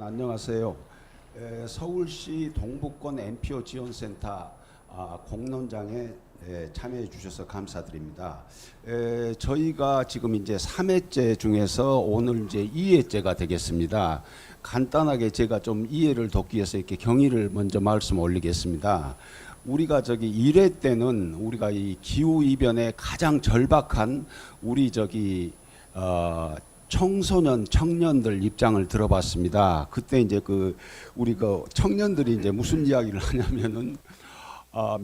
안녕하세요. 서울시 동북권 NPO 지원센터 공론장에 참여해 주셔서 감사드립니다. 저희가 지금 이제 3회째 중에서 오늘 이제 2회째가 되겠습니다. 간단하게 제가 좀 이해를 돕기 위해서 이렇게 경위를 먼저 말씀 올리겠습니다. 우리가 1회 때는 우리가 이 기후 이변에 가장 절박한 우리 청소년, 청년들 입장을 들어봤습니다. 그때 이제 우리 청년들이 이제 무슨 이야기를 하냐면은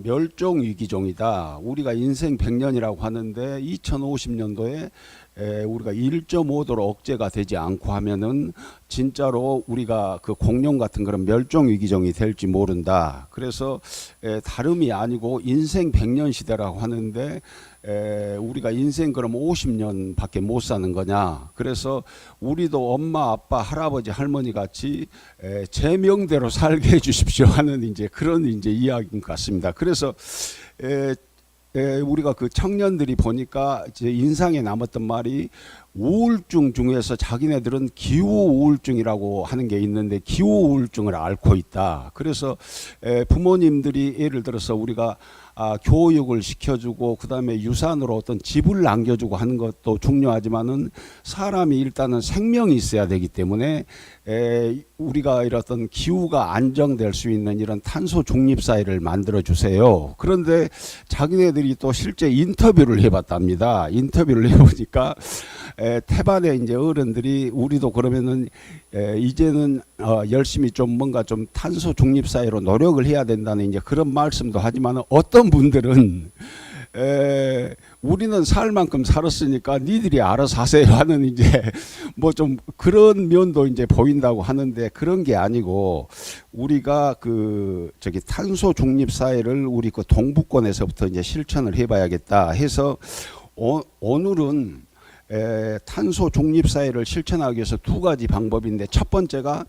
멸종 위기종이다. 우리가 인생 100년이라고 하는데 2050년도에 우리가 1.5도로 억제가 되지 않고 하면은 진짜로 우리가 그 공룡 같은 그런 멸종 위기종이 될지 모른다. 그래서 다름이 아니고 인생 100년 시대라고 하는데 우리가 인생 그럼 50년밖에 못 사는 거냐. 그래서 우리도 엄마, 아빠, 할아버지, 할머니 같이 제 명대로 살게 해주십시오 하는 이제 그런 이제 이야기인 것 같습니다. 그래서 우리가 그 청년들이 보니까 이제 인상에 남았던 말이 우울증 중에서 자기네들은 기후 우울증이라고 하는 게 있는데 기후 우울증을 앓고 있다. 그래서 부모님들이 예를 들어서 우리가 교육을 시켜주고 그다음에 유산으로 어떤 집을 남겨주고 하는 것도 중요하지만은 사람이 일단은 생명이 있어야 되기 때문에 우리가 이런 기후가 안정될 수 있는 이런 탄소 중립 사회를 만들어 주세요. 그런데 자기네들이 또 실제 인터뷰를 해봤답니다. 인터뷰를 해보니까 태반에 이제 어른들이 우리도 그러면은 이제는 열심히 좀 뭔가 좀 탄소 중립 사회로 노력을 해야 된다는 이제 그런 말씀도 하지만 어떤 분들은 우리는 살 만큼 살았으니까 니들이 알아서 하세요 하는 이제 뭐 좀 그런 면도 이제 보인다고 하는데 그런 게 아니고 우리가 탄소 중립 사회를 우리 그 동북권에서부터 이제 실천을 해봐야겠다 해서 오늘은 탄소 중립 사회를 실천하기 위해서 두 가지 방법인데 첫 번째가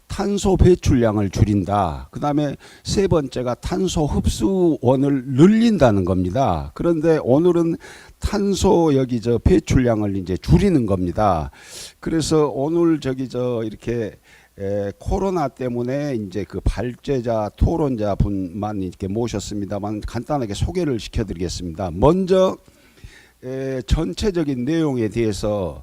탄소 배출량을 줄인다. 그 다음에 세 번째가 탄소 흡수원을 늘린다는 겁니다. 그런데 오늘은 탄소 배출량을 이제 줄이는 겁니다. 그래서 오늘 이렇게 코로나 때문에 이제 그 발제자, 토론자 분만 이렇게 모셨습니다만 간단하게 소개를 시켜드리겠습니다. 먼저 전체적인 내용에 대해서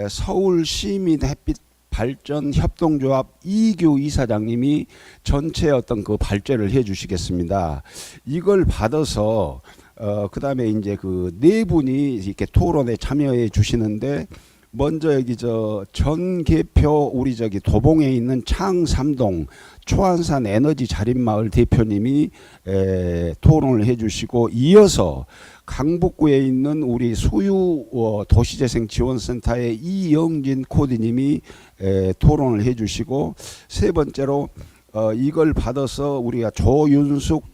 서울 시민 햇빛 발전 협동조합 이규 이사장님이 전체 어떤 그 발제를 해 주시겠습니다. 이걸 받아서 그다음에 이제 그 네 분이 이렇게 토론에 참여해 주시는데 먼저 전개표 우리 도봉에 있는 창삼동 초안산 에너지 자립마을 대표님이 토론을 해주시고 이어서 강북구에 있는 우리 소유 도시재생지원센터의 이영진 코디님이 토론을 해주시고 세 번째로 이걸 받아서 우리가 조윤숙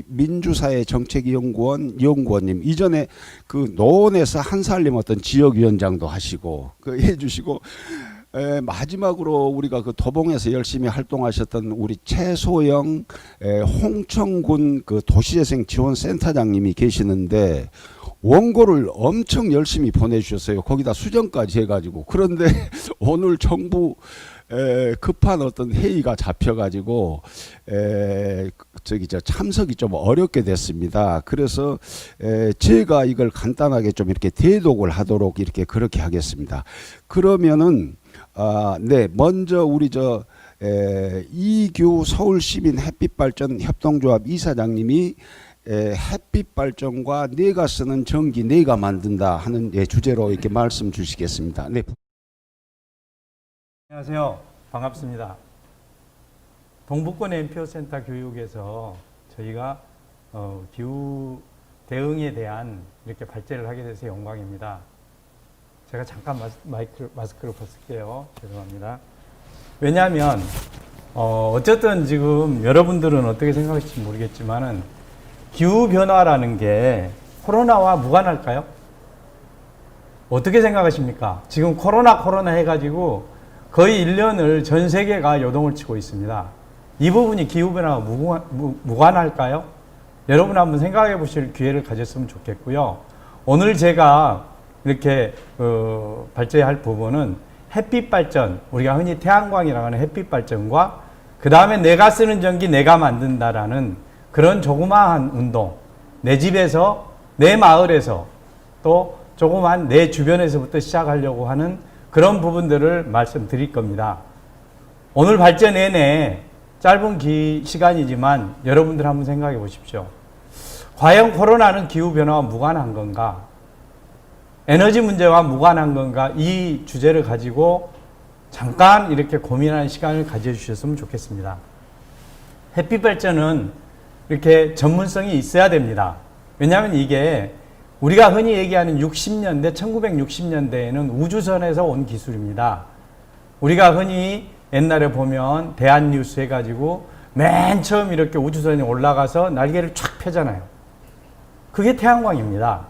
민주사회 정책연구원 연구원님 이전에 그 노원에서 한살림 어떤 지역위원장도 하시고 해주시고 마지막으로 우리가 그 도봉에서 열심히 활동하셨던 우리 최소영 홍천군 그 도시재생지원센터장님이 계시는데 원고를 엄청 열심히 보내주셨어요. 거기다 수정까지 해가지고. 그런데 오늘 정부 급한 어떤 회의가 잡혀가지고 참석이 좀 어렵게 됐습니다. 그래서 제가 이걸 간단하게 좀 이렇게 대독을 하도록 이렇게 그렇게 하겠습니다. 그러면은 네, 먼저 우리 이규 서울시민 햇빛발전 협동조합 이사장님이 햇빛발전과 내가 쓰는 전기 내가 만든다 하는 주제로 이렇게 말씀 주시겠습니다. 네. 안녕하세요. 반갑습니다. 동북권 NPO 센터 교육에서 저희가 기후 대응에 대한 이렇게 발제를 하게 돼서 영광입니다. 제가 잠깐 마스크를 벗을게요. 죄송합니다. 왜냐하면 어쨌든 지금 여러분들은 어떻게 생각하실지 모르겠지만은 기후변화라는 게 코로나와 무관할까요? 어떻게 생각하십니까? 지금 코로나 해가지고 거의 1년을 전 세계가 요동을 치고 있습니다. 이 부분이 기후변화와 무관할까요? 여러분 한번 생각해 보실 기회를 가졌으면 좋겠고요. 오늘 제가 이렇게 발제할 부분은 햇빛 발전, 우리가 흔히 태양광이라고 하는 햇빛 발전과 그 다음에 내가 쓰는 전기 내가 만든다라는 그런 조그마한 운동, 내 집에서, 내 마을에서, 또 조그마한 내 주변에서부터 시작하려고 하는 그런 부분들을 말씀드릴 겁니다. 오늘 발전 내내 짧은 시간이지만 여러분들 한번 생각해 보십시오. 과연 코로나는 기후변화와 무관한 건가? 에너지 문제와 무관한 건가? 이 주제를 가지고 잠깐 이렇게 고민하는 시간을 가져주셨으면 좋겠습니다. 햇빛 발전은 이렇게 전문성이 있어야 됩니다. 왜냐하면 이게 우리가 흔히 얘기하는 60년대, 1960년대에는 우주선에서 온 기술입니다. 우리가 흔히 옛날에 보면 대한뉴스 해가지고 맨 처음 이렇게 우주선이 올라가서 날개를 쫙 펴잖아요. 그게 태양광입니다.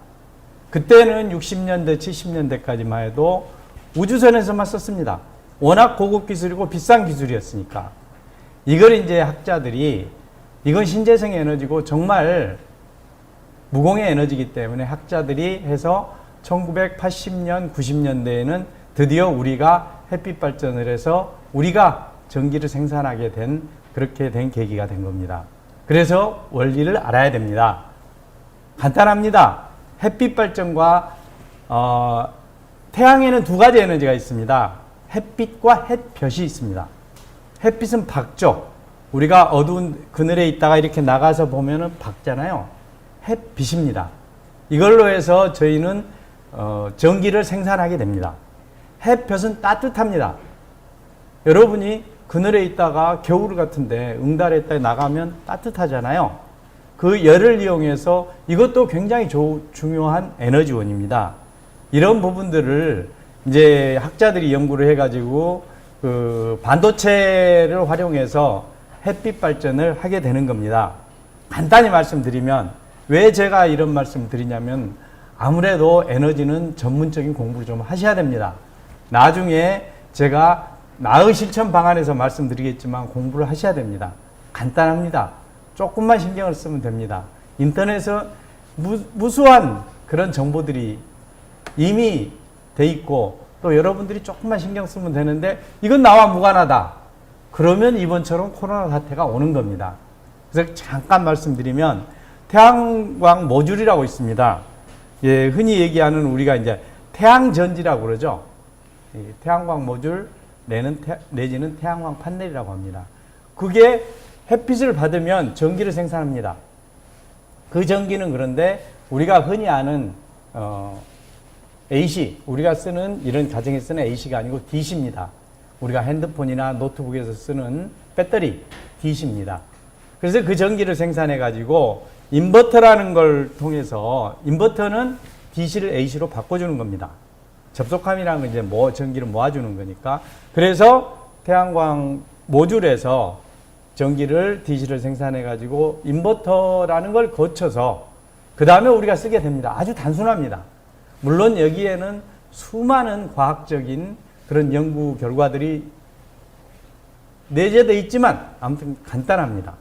그때는 60년대, 70년대까지만 해도 우주선에서만 썼습니다. 워낙 고급 기술이고 비싼 기술이었으니까. 이걸 이제 학자들이 이건 신재생 에너지고 정말 무공해 에너지이기 때문에 학자들이 해서 1980년, 90년대에는 드디어 우리가 햇빛 발전을 해서 우리가 전기를 생산하게 된 그렇게 된 계기가 된 겁니다. 그래서 원리를 알아야 됩니다. 간단합니다. 햇빛 발전과 태양에는 두 가지 에너지가 있습니다. 햇빛과 햇볕이 있습니다. 햇빛은 밝죠. 우리가 어두운 그늘에 있다가 이렇게 나가서 보면은 밝잖아요. 햇빛입니다. 이걸로 해서 저희는 전기를 생산하게 됩니다. 햇볕은 따뜻합니다. 여러분이 그늘에 있다가 겨울 같은데 응달에 있다 나가면 따뜻하잖아요. 그 열을 이용해서 이것도 굉장히 중요한 에너지원입니다. 이런 부분들을 이제 학자들이 연구를 해가지고 그 반도체를 활용해서 햇빛 발전을 하게 되는 겁니다. 간단히 말씀드리면 왜 제가 이런 말씀을 드리냐면 아무래도 에너지는 전문적인 공부를 좀 하셔야 됩니다. 나중에 제가 나의 실천 방안에서 말씀드리겠지만 공부를 하셔야 됩니다. 간단합니다. 조금만 신경을 쓰면 됩니다. 인터넷에 무수한 그런 정보들이 이미 돼 있고 또 여러분들이 조금만 신경 쓰면 되는데 이건 나와 무관하다. 그러면 이번처럼 코로나 사태가 오는 겁니다. 그래서 잠깐 말씀드리면 태양광 모듈이라고 있습니다. 예, 흔히 얘기하는 우리가 이제 태양전지라고 그러죠. 태양광 모듈 내지는 태양광 판넬이라고 합니다. 그게 햇빛을 받으면 전기를 생산합니다. 그 전기는 그런데 우리가 흔히 아는 AC, 우리가 쓰는 이런 가정에 쓰는 AC가 아니고 DC입니다. 우리가 핸드폰이나 노트북에서 쓰는 배터리 DC입니다. 그래서 그 전기를 생산해 가지고 인버터라는 걸 통해서 인버터는 DC를 AC로 바꿔주는 겁니다. 접속함이라는 건 이제 전기를 모아주는 거니까. 그래서 태양광 모듈에서 전기를 DC를 생산해 가지고 인버터라는 걸 거쳐서 그 다음에 우리가 쓰게 됩니다. 아주 단순합니다. 물론 여기에는 수많은 과학적인 그런 연구 결과들이 내재되어 있지만 아무튼 간단합니다.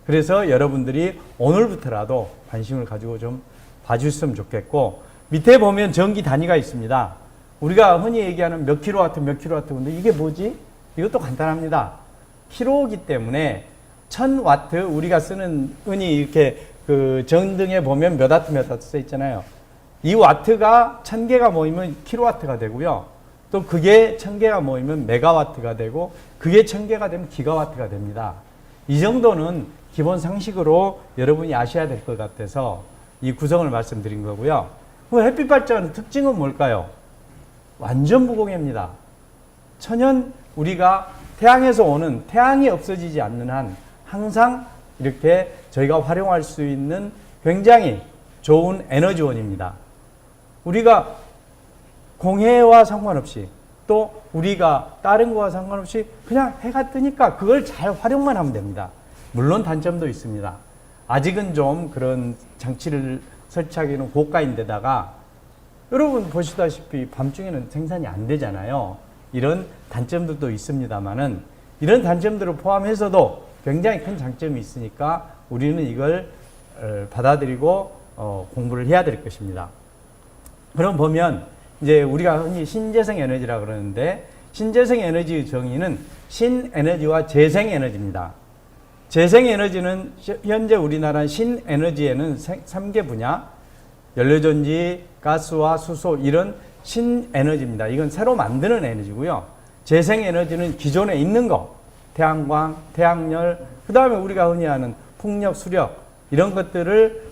그래서 여러분들이 오늘부터라도 관심을 가지고 좀 봐주셨으면 좋겠고 밑에 보면 전기 단위가 있습니다. 우리가 흔히 얘기하는 몇 킬로와트 근데 이게 뭐지? 이것도 간단합니다. 킬로이기 때문에 1000와트 우리가 쓰는 흔히 이렇게 그 전등에 보면 몇 와트 써 있잖아요. 이 와트가 1000개가 모이면 킬로와트가 되고요. 또 그게 1000개가 모이면 메가와트가 되고 그게 1000개가 되면 기가와트가 됩니다. 이 정도는 기본 상식으로 여러분이 아셔야 될 것 같아서 이 구성을 말씀드린 거고요. 그 햇빛 발전 특징은 뭘까요? 완전 무공해입니다. 천연 우리가 태양에서 오는 태양이 없어지지 않는 한 항상 이렇게 저희가 활용할 수 있는 굉장히 좋은 에너지원입니다. 우리가 공해와 상관없이 또 우리가 다른 거와 상관없이 그냥 해가 뜨니까 그걸 잘 활용만 하면 됩니다. 물론 단점도 있습니다. 아직은 좀 그런 장치를 설치하기는 고가인데다가 여러분 보시다시피 밤중에는 생산이 안 되잖아요. 이런 단점들도 있습니다만은 이런 단점들을 포함해서도 굉장히 큰 장점이 있으니까 우리는 이걸 받아들이고 공부를 해야 될 것입니다. 그럼 보면 이제 우리가 흔히 신재생 에너지라 그러는데 신재생 에너지의 정의는 신에너지와 재생에너지입니다. 재생에너지는 현재 우리나라 신에너지에는 3개 분야, 연료전지, 가스와 수소 이런 신에너지입니다. 이건 새로 만드는 에너지고요. 재생에너지는 기존에 있는 거, 태양광, 태양열, 그 다음에 우리가 흔히 하는 풍력, 수력 이런 것들을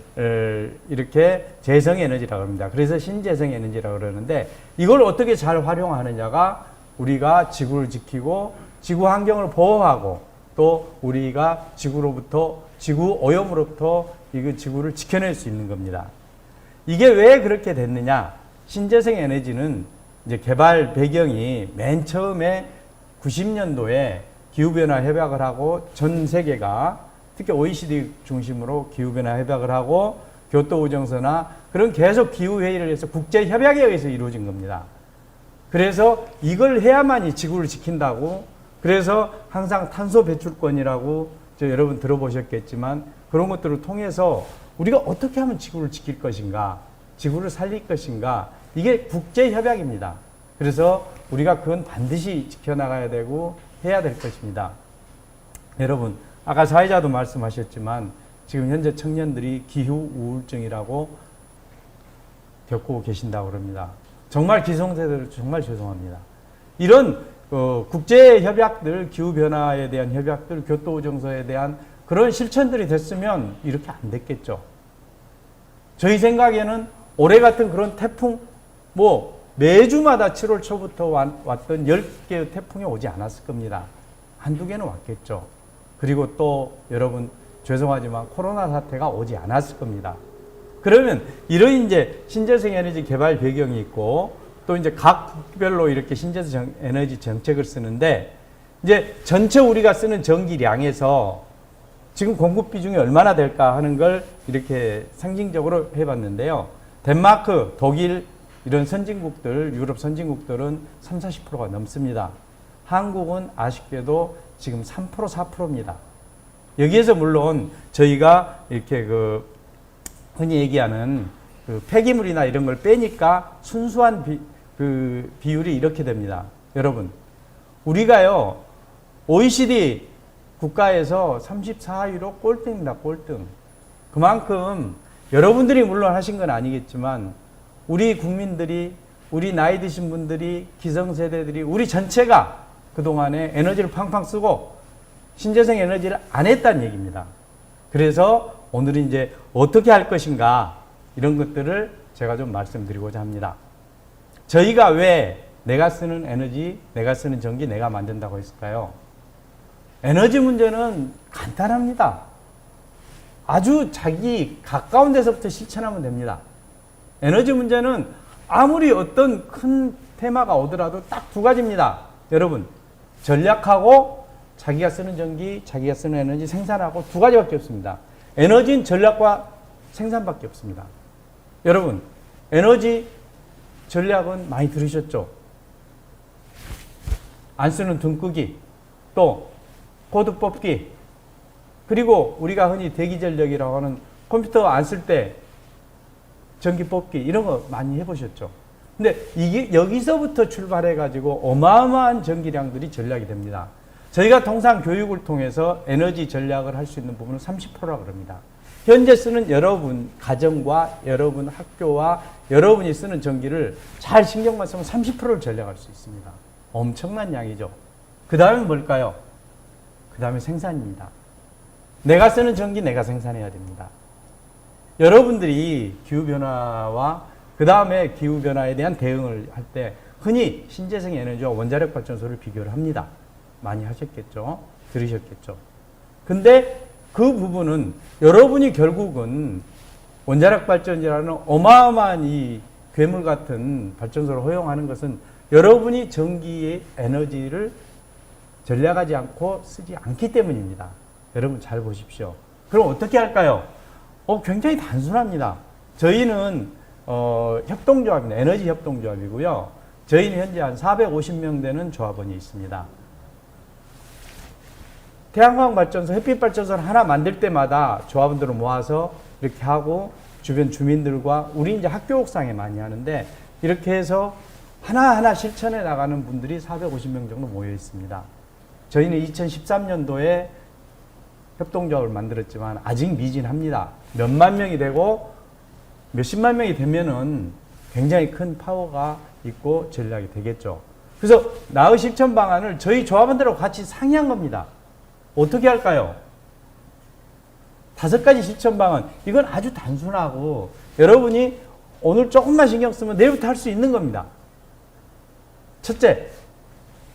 이렇게 재생에너지라고 합니다. 그래서 신재생에너지라고 그러는데 이걸 어떻게 잘 활용하느냐가 우리가 지구를 지키고 지구 환경을 보호하고 또 우리가 지구로부터 지구 오염으로부터 이거 지구를 지켜낼 수 있는 겁니다. 이게 왜 그렇게 됐느냐? 신재생 에너지는 이제 개발 배경이 맨 처음에 90년도에 기후변화 협약을 하고 전 세계가 특히 OECD 중심으로 기후변화 협약을 하고 교토우정서나 그런 계속 기후회의를 해서 국제협약에 의해서 이루어진 겁니다. 그래서 이걸 해야만이 지구를 지킨다고 그래서 항상 탄소 배출권이라고 여러분 들어보셨겠지만 그런 것들을 통해서 우리가 어떻게 하면 지구를 지킬 것인가 지구를 살릴 것인가 이게 국제협약입니다. 그래서 우리가 그건 반드시 지켜나가야 되고 해야 될 것입니다. 여러분 아까 사회자도 말씀하셨지만 지금 현재 청년들이 기후 우울증이라고 겪고 계신다고 그럽니다. 정말 기성세대들 정말 죄송합니다. 이런 국제 협약들, 기후 변화에 대한 협약들, 교토우정서에 대한 그런 실천들이 됐으면 이렇게 안 됐겠죠. 저희 생각에는 올해 같은 그런 태풍 뭐 매주마다 7월 초부터 왔던 10개의 태풍이 오지 않았을 겁니다. 한두 개는 왔겠죠. 그리고 또 여러분 죄송하지만 코로나 사태가 오지 않았을 겁니다. 그러면 이런 이제 신재생 에너지 개발 배경이 있고 또 이제 각 국별로 이렇게 신재생 에너지 정책을 쓰는데 이제 전체 우리가 쓰는 전기량에서 지금 공급 비중이 얼마나 될까 하는 걸 이렇게 상징적으로 해봤는데요. 덴마크, 독일 이런 선진국들, 유럽 선진국들은 30~40%가 넘습니다. 한국은 아쉽게도 지금 3%, 4%입니다. 여기에서 물론 저희가 이렇게 흔히 얘기하는 폐기물이나 이런 걸 빼니까 순수한 비율이 이렇게 됩니다. 여러분, 우리가요, OECD 국가에서 34위로 꼴등입니다, 꼴등. 그만큼 여러분들이 물론 하신 건 아니겠지만 우리 국민들이, 우리 나이 드신 분들이, 기성세대들이, 우리 전체가 그동안에 에너지를 팡팡 쓰고 신재생 에너지를 안 했다는 얘기입니다. 그래서 오늘은 이제 어떻게 할 것인가 이런 것들을 제가 좀 말씀드리고자 합니다. 저희가 왜 내가 쓰는 에너지, 내가 쓰는 전기 내가 만든다고 했을까요? 에너지 문제는 간단합니다. 아주 자기 가까운 데서부터 실천하면 됩니다. 에너지 문제는 아무리 어떤 큰 테마가 오더라도 딱 두 가지입니다. 여러분, 전략하고 자기가 쓰는 전기, 자기가 쓰는 에너지 생산하고 두 가지밖에 없습니다. 에너지는 전략과 생산밖에 없습니다. 여러분, 에너지 전략은 많이 들으셨죠? 안 쓰는 등 끄기, 또 코드 뽑기, 그리고 우리가 흔히 대기 전력이라고 하는 컴퓨터 안 쓸 때 전기 뽑기 이런 거 많이 해보셨죠? 근데 이게 여기서부터 출발해 가지고 어마어마한 전기량들이 전략이 됩니다. 저희가 통상 교육을 통해서 에너지 전략을 할 수 있는 부분은 30%라고 합니다. 현재 쓰는 여러분 가정과 여러분 학교와 여러분이 쓰는 전기를 잘 신경만 쓰면 30%를 전략할 수 있습니다. 엄청난 양이죠. 그 다음에 뭘까요? 그 다음에 생산입니다. 내가 쓰는 전기 내가 생산해야 됩니다. 여러분들이 기후변화와 그 다음에 기후변화에 대한 대응을 할 때 흔히 신재생 에너지와 원자력 발전소를 비교를 합니다. 많이 하셨겠죠? 들으셨겠죠? 근데 그 부분은 여러분이 결국은 원자력 발전이라는 어마어마한 이 괴물 같은 발전소를 허용하는 것은 여러분이 전기의 에너지를 전략하지 않고 쓰지 않기 때문입니다. 여러분 잘 보십시오. 그럼 어떻게 할까요? 굉장히 단순합니다. 저희는 협동조합입니다. 에너지 협동조합이고요. 저희는 현재 한 450명 되는 조합원이 있습니다. 태양광 발전소, 햇빛 발전소를 하나 만들 때마다 조합원들을 모아서 이렇게 하고 주변 주민들과 우리 이제 학교 옥상에 많이 하는데 이렇게 해서 하나하나 실천해 나가는 분들이 450명 정도 모여 있습니다. 저희는 2013년도에 협동조합을 만들었지만 아직 미진합니다. 몇만 명이 되고 몇십만 명이 되면은 굉장히 큰 파워가 있고 전략이 되겠죠. 그래서 나의 실천 방안을 저희 조합원들하고 같이 상의한 겁니다. 어떻게 할까요? 5가지 실천 방안. 이건 아주 단순하고 여러분이 오늘 조금만 신경 쓰면 내일부터 할 수 있는 겁니다. 첫째,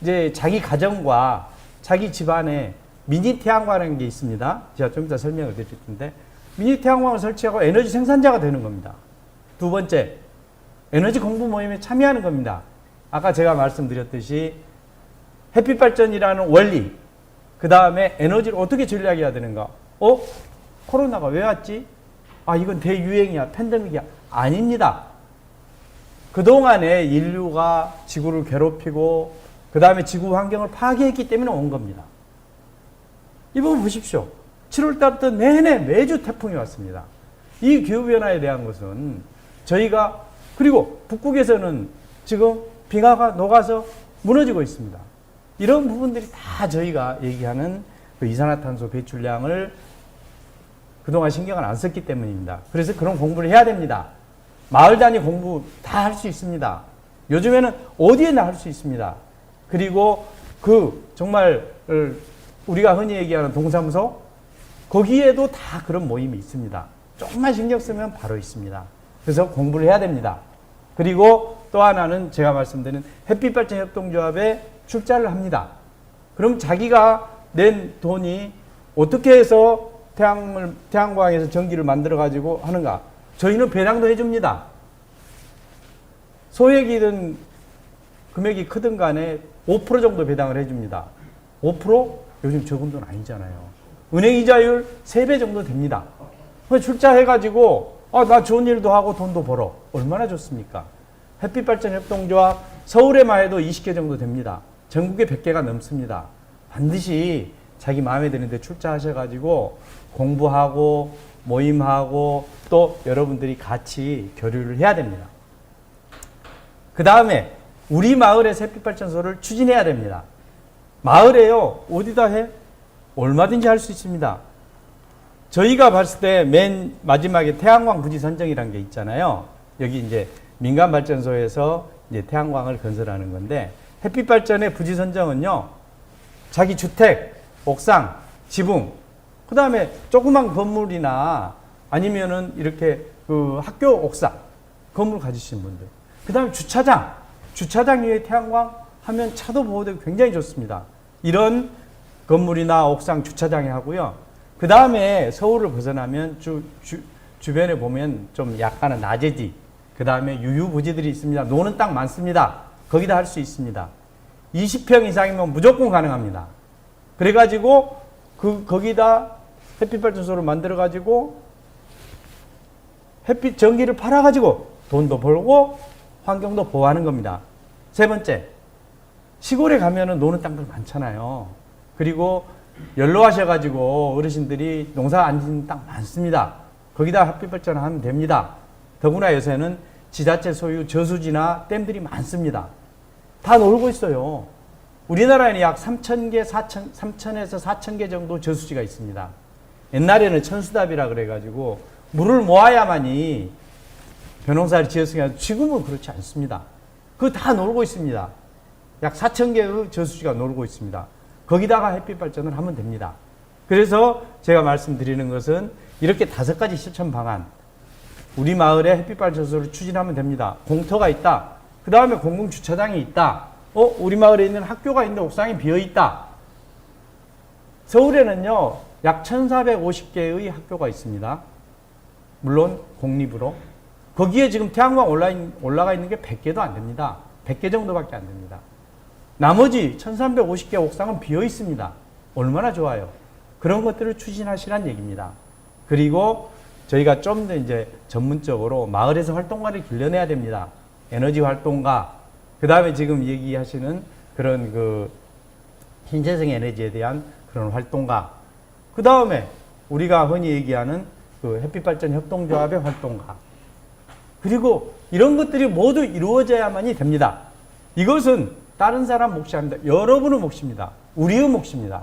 이제 자기 가정과 자기 집안에 미니 태양광이라는 게 있습니다. 제가 좀 이따 설명을 드릴 텐데 미니 태양광을 설치하고 에너지 생산자가 되는 겁니다. 두 번째, 에너지 공부 모임에 참여하는 겁니다. 아까 제가 말씀드렸듯이 햇빛 발전이라는 원리, 그 다음에 에너지를 어떻게 전략해야 되는가. 코로나가 왜 왔지? 이건 대유행이야, 팬데믹이야. 아닙니다. 그동안에 인류가 지구를 괴롭히고 그 다음에 지구 환경을 파괴했기 때문에 온 겁니다. 이 부분 보십시오. 7월 달부터 내내 매주 태풍이 왔습니다. 이 기후변화에 대한 것은 저희가, 그리고 북극에서는 지금 빙하가 녹아서 무너지고 있습니다. 이런 부분들이 다 저희가 얘기하는 그 이산화탄소 배출량을 그동안 신경을 안 썼기 때문입니다. 그래서 그런 공부를 해야 됩니다. 마을 단위 공부 다 할 수 있습니다. 요즘에는 어디에나 할 수 있습니다. 그리고 정말 우리가 흔히 얘기하는 동사무소, 거기에도 다 그런 모임이 있습니다. 조금만 신경 쓰면 바로 있습니다. 그래서 공부를 해야 됩니다. 그리고 또 하나는 제가 말씀드린 햇빛발전협동조합에 출자를 합니다. 그럼 자기가 낸 돈이 어떻게 해서 태양광에서 전기를 만들어 가지고 하는가? 저희는 배당도 해줍니다. 소액이든 금액이 크든 간에 5% 정도 배당을 해줍니다. 5%? 요즘 적은 돈 아니잖아요. 은행 이자율 3배 정도 됩니다. 출자해가지고 나 좋은 일도 하고 돈도 벌어. 얼마나 좋습니까? 햇빛발전협동조합 서울에만 해도 20개 정도 됩니다. 전국에 100개가 넘습니다. 반드시 자기 마음에 드는데 출자하셔가지고 공부하고 모임하고 또 여러분들이 같이 교류를 해야 됩니다. 그 다음에 우리 마을에서 햇빛발전소를 추진해야 됩니다. 마을에요. 어디다 해? 얼마든지 할 수 있습니다. 저희가 봤을 때 맨 마지막에 태양광 부지 선정이라는 게 있잖아요. 여기 이제 민간 발전소에서 이제 태양광을 건설하는 건데 햇빛 발전의 부지 선정은요. 자기 주택, 옥상, 지붕, 그 다음에 조그만 건물이나 아니면은 이렇게 그 학교 옥상 건물 가지신 분들, 그 다음에 주차장 위에 태양광 하면 차도 보호되고 굉장히 좋습니다. 이런 건물이나 옥상 주차장에 하고요. 그 다음에 서울을 벗어나면 주변에 보면 좀 약간은 낮에지, 그 다음에 유유부지들이 있습니다. 노는 땅 많습니다. 거기다 할 수 있습니다. 20평 이상이면 무조건 가능합니다. 그래가지고 거기다 햇빛발전소를 만들어가지고 햇빛 전기를 팔아가지고 돈도 벌고 환경도 보호하는 겁니다. 세 번째, 시골에 가면은 노는 땅들 많잖아요. 그리고 연로하셔가지고 어르신들이 농사 안 짓는 땅 많습니다. 거기다 햇빛발전을 하면 됩니다. 더구나 요새는 지자체 소유 저수지나 댐들이 많습니다. 다 놀고 있어요. 우리나라에는 약 3,000개, 3,000에서 4,000개 정도 저수지가 있습니다. 옛날에는 천수답이라 그래가지고 물을 모아야만이 벼농사를 지었으니까 지금은 그렇지 않습니다. 그거 다 놀고 있습니다. 약 4,000개의 저수지가 놀고 있습니다. 거기다가 햇빛 발전을 하면 됩니다. 그래서 제가 말씀드리는 것은 이렇게 5가지 실천 방안, 우리 마을에 햇빛 발전소를 추진하면 됩니다. 공터가 있다. 그 다음에 공공주차장이 있다. 우리 마을에 있는 학교가 있는데 옥상이 비어있다. 서울에는요, 약 1,450개의 학교가 있습니다. 물론 공립으로. 거기에 지금 태양광 올라가 있는 게 100개도 안 됩니다. 100개 정도밖에 안 됩니다. 나머지 1,350개 옥상은 비어 있습니다. 얼마나 좋아요. 그런 것들을 추진하시란 얘기입니다. 그리고 저희가 좀 더 이제 전문적으로 마을에서 활동가를 길러내야 됩니다. 에너지 활동가, 그 다음에 지금 얘기하시는 그런 그 신재생 에너지에 대한 그런 활동가, 그 다음에 우리가 흔히 얘기하는 그 햇빛발전 협동조합의 활동가, 그 그리고 이런 것들이 모두 이루어져야만이 됩니다. 이것은 다른 사람 몫이 아닙니다. 여러분의 몫입니다. 우리의 몫입니다.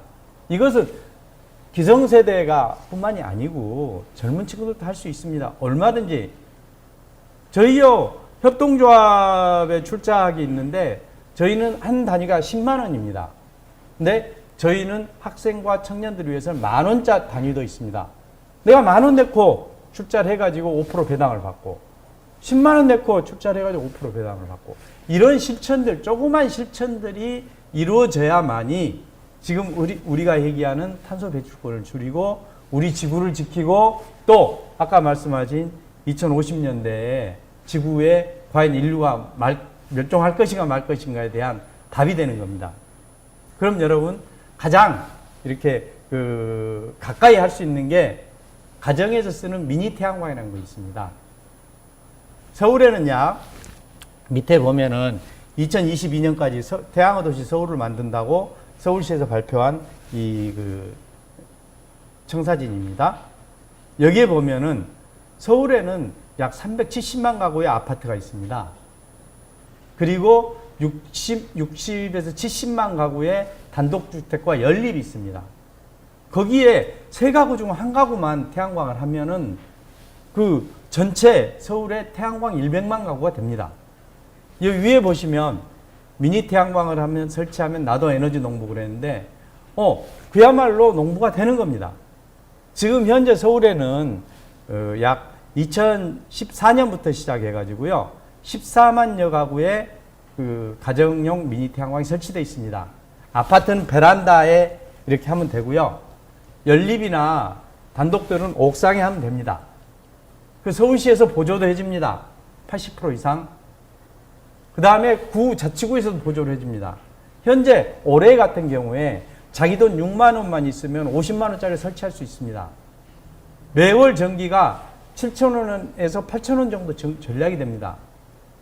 이것은 기성세대가 뿐만이 아니고 젊은 친구들도 할 수 있습니다. 얼마든지. 저희요, 협동조합에 출자학이 있는데 저희는 한 단위가 10만 원입니다. 근데 저희는 학생과 청년들을 위해서는 10,000원짜 단위도 있습니다. 내가 10,000원 내고 출자를 해가지고 5% 배당을 받고 10만 원 내고 출자를 해가지고 5% 배당을 받고 이런 실천들, 조그만 실천들이 이루어져야만이 지금 우리가 얘기하는 탄소 배출권을 줄이고 우리 지구를 지키고 또 아까 말씀하신 2050년대에 지구에 과연 인류가 멸종할 것인가 말 것인가에 대한 답이 되는 겁니다. 그럼 여러분 가장 이렇게 가까이 할 수 있는 게 가정에서 쓰는 미니 태양광이라는 거 있습니다. 서울에는 약 밑에 보면은 2022년까지 태양의 도시 서울을 만든다고 서울시에서 발표한 청사진입니다. 여기에 보면은 서울에는 약 370만 가구의 아파트가 있습니다. 그리고 60에서 70만 가구의 단독주택과 연립이 있습니다. 거기에 3가구 중 1가구만 태양광을 하면은 전체 서울에 태양광 100만 가구가 됩니다. 여기 위에 보시면 미니 태양광을 설치하면 나도 에너지 농부 그랬는데, 그야말로 농부가 되는 겁니다. 지금 현재 서울에는 약 2014년부터 시작해가지고요, 14만여 가구의 가정용 미니 태양광이 설치되어 있습니다. 아파트는 베란다에 이렇게 하면 되고요, 연립이나 단독들은 옥상에 하면 됩니다. 서울시에서 보조도 해줍니다. 80% 이상. 그 다음에 구 자치구에서도 보조를 해줍니다. 현재 올해 같은 경우에 자기 돈 6만 원만 있으면 50만 원짜리 설치할 수 있습니다. 매월 전기가 7천 원에서 8천 원 정도 절약이 됩니다.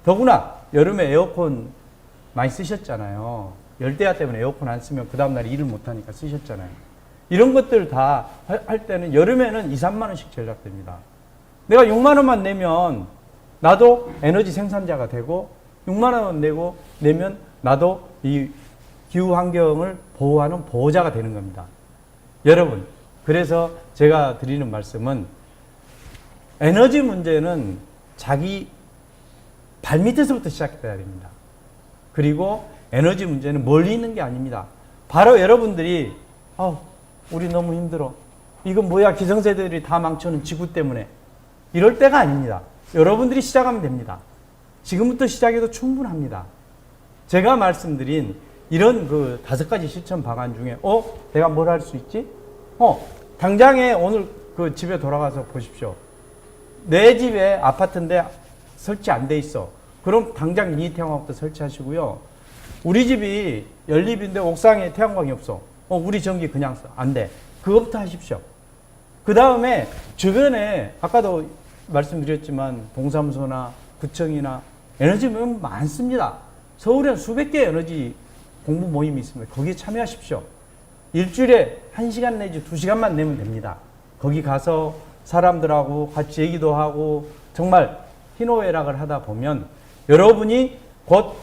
더구나 여름에 에어컨 많이 쓰셨잖아요. 열대야 때문에 에어컨 안 쓰면 그 다음날 일을 못하니까 쓰셨잖아요. 이런 것들 다 할 때는 여름에는 2, 3만 원씩 절약됩니다. 내가 6만 원만 내면 나도 에너지 생산자가 되고 6만 원 내면 나도 이 기후 환경을 보호하는 보호자가 되는 겁니다. 여러분, 그래서 제가 드리는 말씀은 에너지 문제는 자기 발밑에서부터 시작해야 됩니다. 그리고 에너지 문제는 멀리 있는 게 아닙니다. 바로 여러분들이 우리 너무 힘들어. 이건 뭐야, 기성세대들이 다 망쳐놓은 지구 때문에. 이럴 때가 아닙니다. 여러분들이 시작하면 됩니다. 지금부터 시작해도 충분합니다. 제가 말씀드린 이런 5가지 실천 방안 중에 내가 뭘 할 수 있지? 당장에 오늘 집에 돌아가서 보십시오. 내 집에 아파트인데 설치 안 돼 있어. 그럼 당장 미니 태양광부터 설치하시고요. 우리 집이 연립인데 옥상에 태양광이 없어. 우리 전기 그냥 써. 안 돼. 그것부터 하십시오. 그 다음에 주변에 아까도 말씀드렸지만 동사무소나 구청이나 에너지 모임 많습니다. 서울에는 수백 개의 에너지 공부 모임이 있습니다. 거기에 참여하십시오. 일주일에 1시간 내지 2시간만 내면 됩니다. 거기 가서 사람들하고 같이 얘기도 하고 정말 희노애락을 하다 보면 여러분이 곧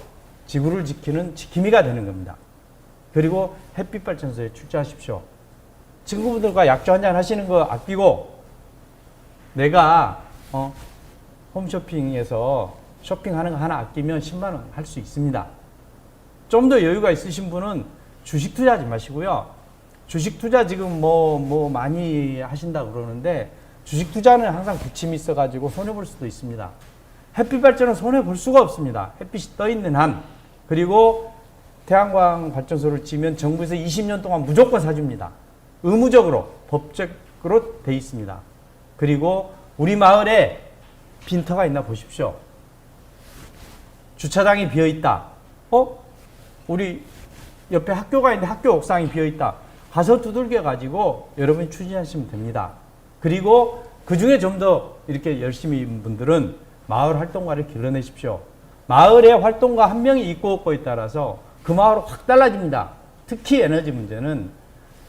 지구를 지키는 지킴이가 되는 겁니다. 그리고 햇빛발전소에 출자하십시오. 친구분들과 약주 한잔 하시는 거 아끼고 내가 홈쇼핑에서 쇼핑하는 거 하나 아끼면 10만 원 할 수 있습니다. 좀 더 여유가 있으신 분은 주식 투자하지 마시고요. 주식 투자 지금 많이 하신다 그러는데 주식 투자는 항상 부침이 있어가지고 손해볼 수도 있습니다. 햇빛 발전은 손해볼 수가 없습니다. 햇빛이 떠 있는 한. 그리고 태양광 발전소를 지면 정부에서 20년 동안 무조건 사줍니다. 의무적으로, 법적으로 돼 있습니다. 그리고 우리 마을에 빈터가 있나 보십시오. 주차장이 비어있다. 우리 옆에 학교가 있는데 학교 옥상이 비어있다. 가서 두들겨 가지고 여러분이 추진하시면 됩니다. 그리고 그 중에 좀 더 이렇게 열심히 분들은 마을 활동가를 길러내십시오. 마을의 활동가 한 명이 있고 없고에 따라서 그 마을은 확 달라집니다. 특히 에너지 문제는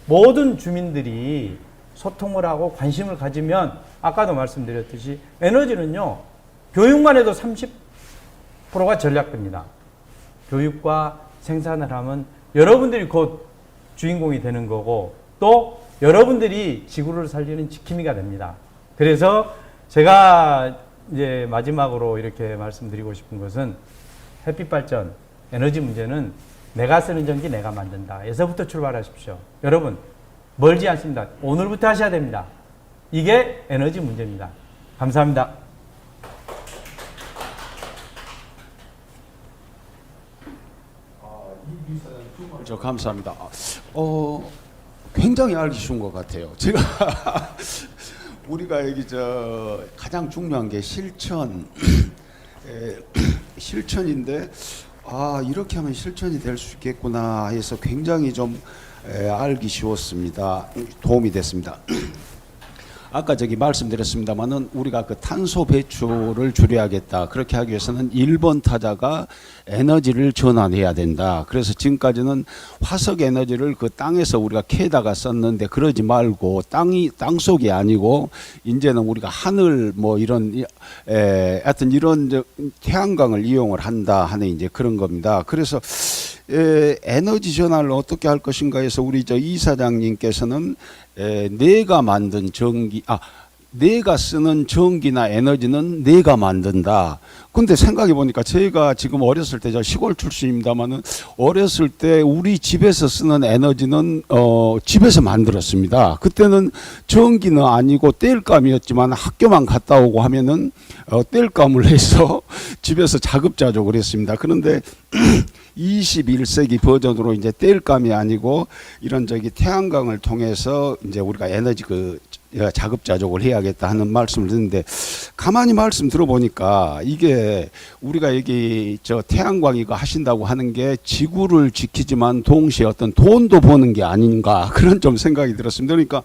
모든 주민들이 소통을 하고 관심을 가지면 아까도 말씀드렸듯이 에너지는요, 교육만 해도 30%가 절약됩니다. 교육과 생산을 하면 여러분들이 곧 주인공이 되는 거고 또 여러분들이 지구를 살리는 지킴이가 됩니다. 그래서 제가 이제 마지막으로 이렇게 말씀드리고 싶은 것은 햇빛 발전, 에너지 문제는 내가 쓰는 전기 내가 만든다. 에서부터 출발하십시오. 여러분 멀지 않습니다. 오늘부터 하셔야 됩니다. 이게 에너지 문제입니다. 감사합니다. 저 감사합니다. 굉장히 알기 쉬운 것 같아요. 제가 우리가 여기 저 가장 중요한 게 실천인데 이렇게 하면 실천이 될 수 있겠구나 해서 굉장히 좀 알기 쉬웠습니다. 도움이 됐습니다. 아까 저기 말씀드렸습니다만은 우리가 그 탄소 배출을 줄여야겠다. 그렇게 하기 위해서는 1번 타자가 에너지를 전환해야 된다. 그래서 지금까지는 화석 에너지를 그 땅에서 우리가 캐다가 썼는데 그러지 말고 땅 속이 아니고 이제는 우리가 하늘 뭐 이런 하여튼 이런 태양광을 이용을 한다 하는 이제 그런 겁니다. 그래서 에너지 전환을 어떻게 할 것인가 해서 우리 저 이사장님께서는 내가 만든 내가 쓰는 전기나 에너지는 내가 만든다. 근데 생각해 보니까 제가 지금 어렸을 때 저 시골 출신입니다만은 어렸을 때 우리 집에서 쓰는 에너지는 집에서 만들었습니다. 그때는 전기는 아니고 땔감이었지만 학교만 갔다 오고 하면은 땔감을 해서 집에서 자급자족을 했습니다. 그런데 21세기 버전으로 이제 땔감이 아니고 이런 저기 태양광을 통해서 이제 우리가 에너지 자급자족을 해야겠다 하는 말씀을 듣는데 가만히 말씀 들어보니까 이게 우리가 여기 저 태양광 이거 하신다고 하는 게 지구를 지키지만 동시에 어떤 돈도 버는 게 아닌가 그런 좀 생각이 들었습니다. 그러니까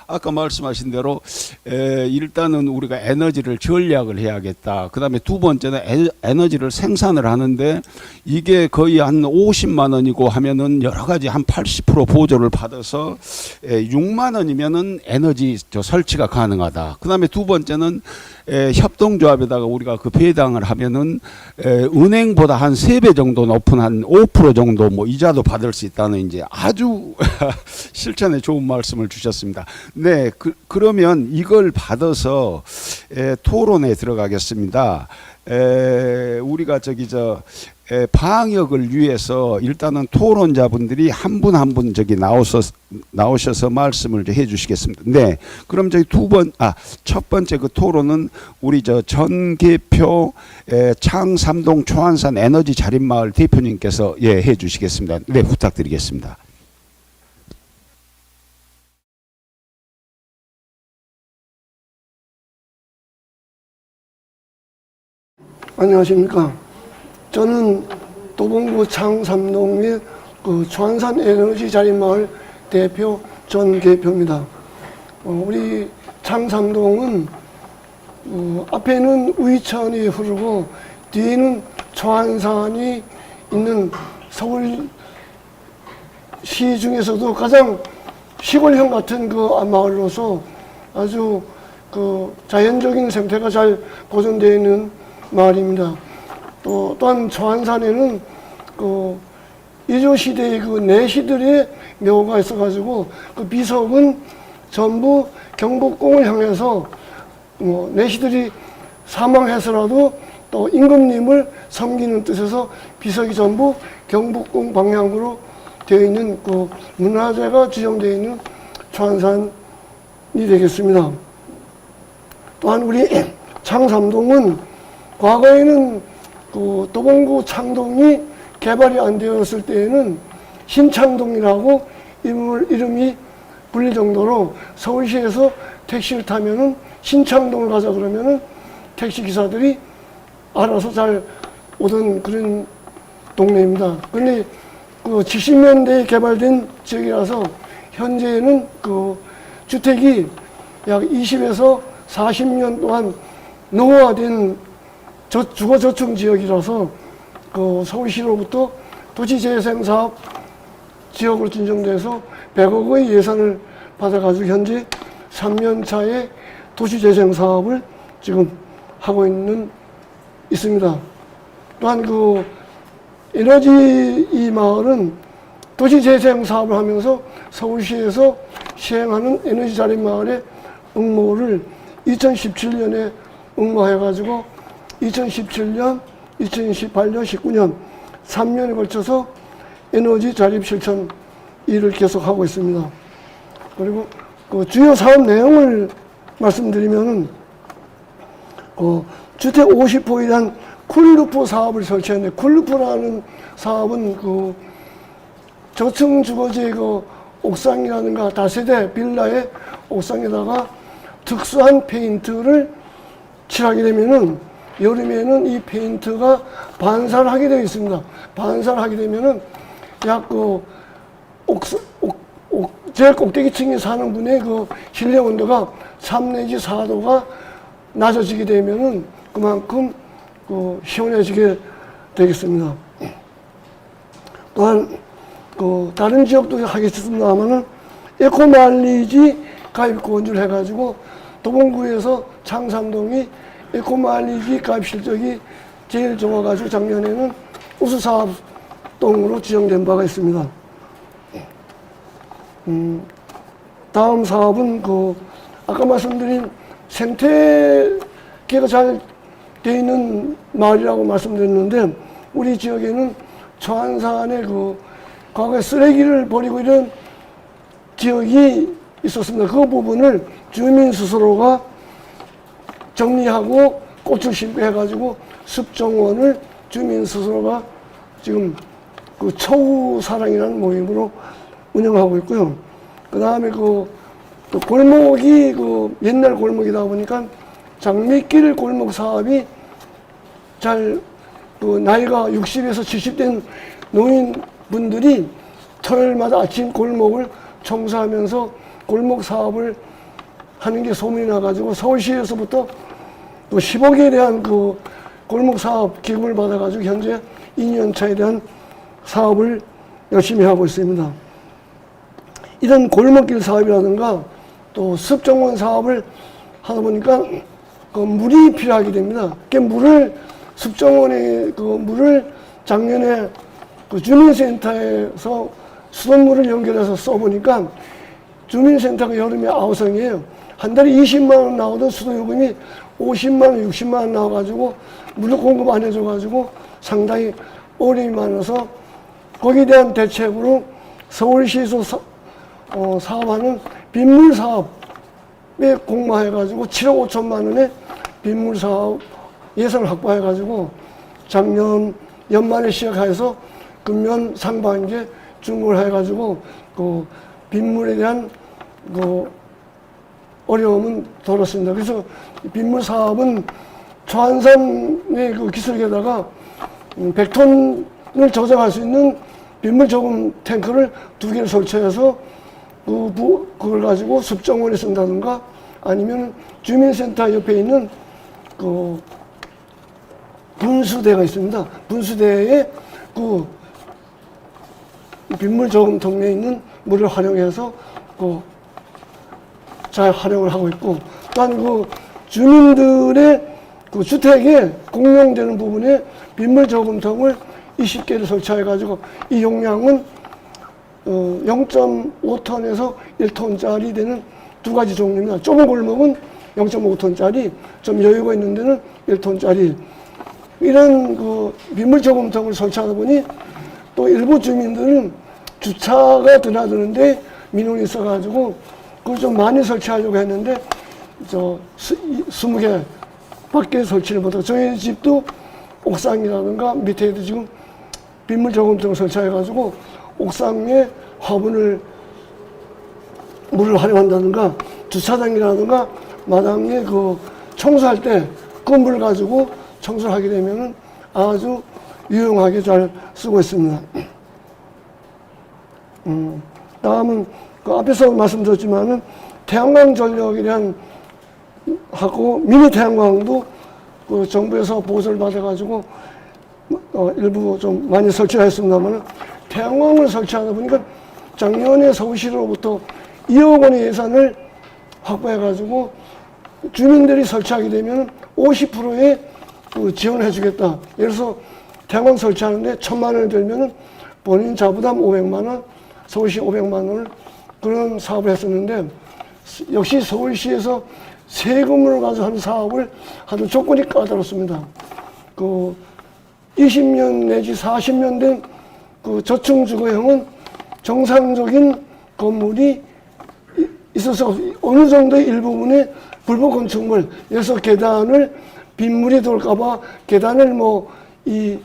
아까 말씀하신 대로 일단은 우리가 에너지를 전략을 해야겠다. 그 다음에 두 번째는 에너지를 생산을 하는데 이게 거의 한 50만 원이고 하면은 여러 가지 한 80% 보조를 받아서 6만 원이면은 에너지 설치가 가능하다. 그 다음에 두 번째는 협동조합에다가 우리가 그 배당을 하면은 은행보다 한 3배 정도 높은 한 5% 정도 뭐 이자도 받을 수 있다는 이제 아주 실천에 좋은 말씀을 주셨습니다. 네, 그러면 이걸 받아서 토론에 들어가겠습니다. 우리가 저기 방역을 위해서 일단은 토론자분들이 한 분 한 분 저기 나오셔서 말씀을 해 주시겠습니다. 네. 그럼 저기 첫 번째 그 토론은 우리 전계표 창삼동 초안산 에너지 자립마을 대표님께서 해 주시겠습니다. 네, 부탁드리겠습니다. 안녕하십니까. 저는 도봉구 창삼동의 그 초안산 에너지 자립마을 대표 전계표입니다. 우리 창삼동은 앞에는 우이천이 흐르고 뒤에는 초안산이 있는 서울시 중에서도 가장 시골형 같은 그 마을로서 아주 그 자연적인 생태가 잘 보존되어 있는 마을입니다. 또한 초안산에는 그 이조시대의 그 내시들의 묘가 있어가지고 그 비석은 전부 경복궁을 향해서 내시들이 사망해서라도 또 임금님을 섬기는 뜻에서 비석이 전부 경복궁 방향으로 되어 있는 그 문화재가 지정되어 있는 초안산이 되겠습니다. 또한 우리 창삼동은 과거에는 그 도봉구 창동이 개발이 안 되었을 때에는 신창동이라고 이름이 불릴 정도로 서울시에서 택시를 타면은 신창동을 가자 그러면은 택시 기사들이 알아서 잘 오던 그런 동네입니다. 그런데 그 70년대에 개발된 지역이라서 현재는 그 주택이 약 20에서 40년 동안 노후화된 주거저층 지역이라서 그 서울시로부터 도시재생사업 지역으로 진정돼서 100억 원의 예산을 받아가지고 현재 3년 차에 도시재생사업을 지금 하고 있는 있습니다. 또한 그 에너지 이 마을은 도시재생 사업을 하면서 서울시에서 시행하는 에너지 자립 마을의 응모를 2017년에 응모해가지고 2017년, 2018년, 19년 3년에 걸쳐서 에너지 자립 실천 일을 계속하고 있습니다. 그리고 그 주요 사업 내용을 말씀드리면은 주택 50호에 대한 쿨루프 사업을 설치했는데, 쿨루프라는 사업은 그 저층 주거지의 그 옥상이라든가 다세대 빌라의 옥상에다가 특수한 페인트를 칠하게 되면은 여름에는 이 페인트가 반사를 하게 되어 있습니다. 반사를 하게 되면은 약 그 제일 꼭대기층에 사는 분의 그 실내 온도가 3 내지 4도가 낮아지게 되면은 그만큼 그 시원해지게 되겠습니다. 또한 그 다른 지역도 하겠습니다만은 에코마일리지 가입 건조를 해가지고 도봉구에서 창삼동이 에코마일리지 가입 실적이 제일 좋아가지고 작년에는 우수사업동으로 지정된 바가 있습니다. 다음 사업은 그 아까 말씀드린 생태계가 잘 되어 있는 마을이라고 말씀드렸는데, 우리 지역에는 초안산에 그 과거에 쓰레기를 버리고 이런 지역이 있었습니다. 그 부분을 주민 스스로가 정리하고 꽃을 심고 해가지고 습정원을 주민 스스로가 지금 그 초우사랑이라는 모임으로 운영하고 있고요. 그 다음에 그 골목이 그 옛날 골목이다 보니까 장미길 골목 사업이 잘 그 나이가 60에서 70된 노인분들이 토요일마다 아침 골목을 청소하면서 골목 사업을 하는 게 소문이 나가지고 서울시에서부터 또 10억에 대한 그 골목 사업 기금을 받아가지고 현재 2년 차에 대한 사업을 열심히 하고 있습니다. 이런 골목길 사업이라든가 또 습정원 사업을 하다 보니까 그 물이 필요하게 됩니다. 그 물을 습정원에 그 물을 작년에 그 주민센터에서 수돗물을 연결해서 써보니까 주민센터가 여름에 아우성이에요. 한 달에 20만 원 나오던 수도요금이 50만 원, 60만 원 나와가지고 물을 공급 안 해줘가지고 상당히 어려움이 많아서 거기에 대한 대책으로 서울시에서 사업하는 빗물 사업에 공모해가지고 7억 5천만 원의 빗물 사업 예산을 확보해가지고 작년 연말에 시작해서 금년 상반기에 준공을 해가지고 그 빗물에 대한 그 어려움은 덜었습니다. 그래서 빗물 사업은 초안산의 그 기술에다가 100톤을 저장할 수 있는 빗물 저금 탱크를 2개를 설치해서 그걸 가지고 습정원에 쓴다든가 아니면 주민센터 옆에 있는 그 분수대가 있습니다. 분수대에 그 빗물 저금통에 있는 물을 활용해서 잘 활용을 하고 있고, 또한 그 주민들의 그 주택에 공용되는 부분에 빗물 저금통을 20개를 설치해가지고 이 용량은 0.5톤에서 1톤짜리 되는 2가지 종류입니다. 좁은 골목은 0.5톤짜리, 좀 여유가 있는 데는 1톤짜리. 이런 그 빗물 저금통을 설치하다 보니 또 일부 주민들은 주차가 드나드는데 민원이 있어가지고 그걸 좀 많이 설치하려고 했는데 20개 밖에 설치를 못하고, 저희 집도 옥상이라든가 밑에도 지금 빗물 저금통을 설치해가지고 옥상에 화분을 물을 활용한다든가 주차장이라든가 마당에 그 청소할 때 그 물 가지고 청소를 하게 되면은 아주 유용하게 잘 쓰고 있습니다. 다음은 그 앞에서 말씀드렸지만은 태양광 전력에 대한 하고 미니 태양광도 그 정부에서 보조를 받아가지고 일부 좀 많이 설치를 했습니다만, 태양광을 설치하다 보니까 작년에 서울시로부터 2억 원의 예산을 확보해가지고 주민들이 설치하게 되면 50%의 그 지원해 주겠다. 예를 들어서 태양광 설치하는데 1,000만 원이 들면은 본인 자부담 500만 원, 서울시 500만 원을 그런 사업을 했었는데 역시 서울시에서 세금을 가지고 하는 사업을 하는 조건이 까다롭습니다. 그 20년 내지 40년 된 그 저층주거형은 정상적인 건물이 있어서 어느 정도의 일부분의 불법 건축물, 예를 들어서 계단을 빗물이 돌까봐 계단을 뭐 이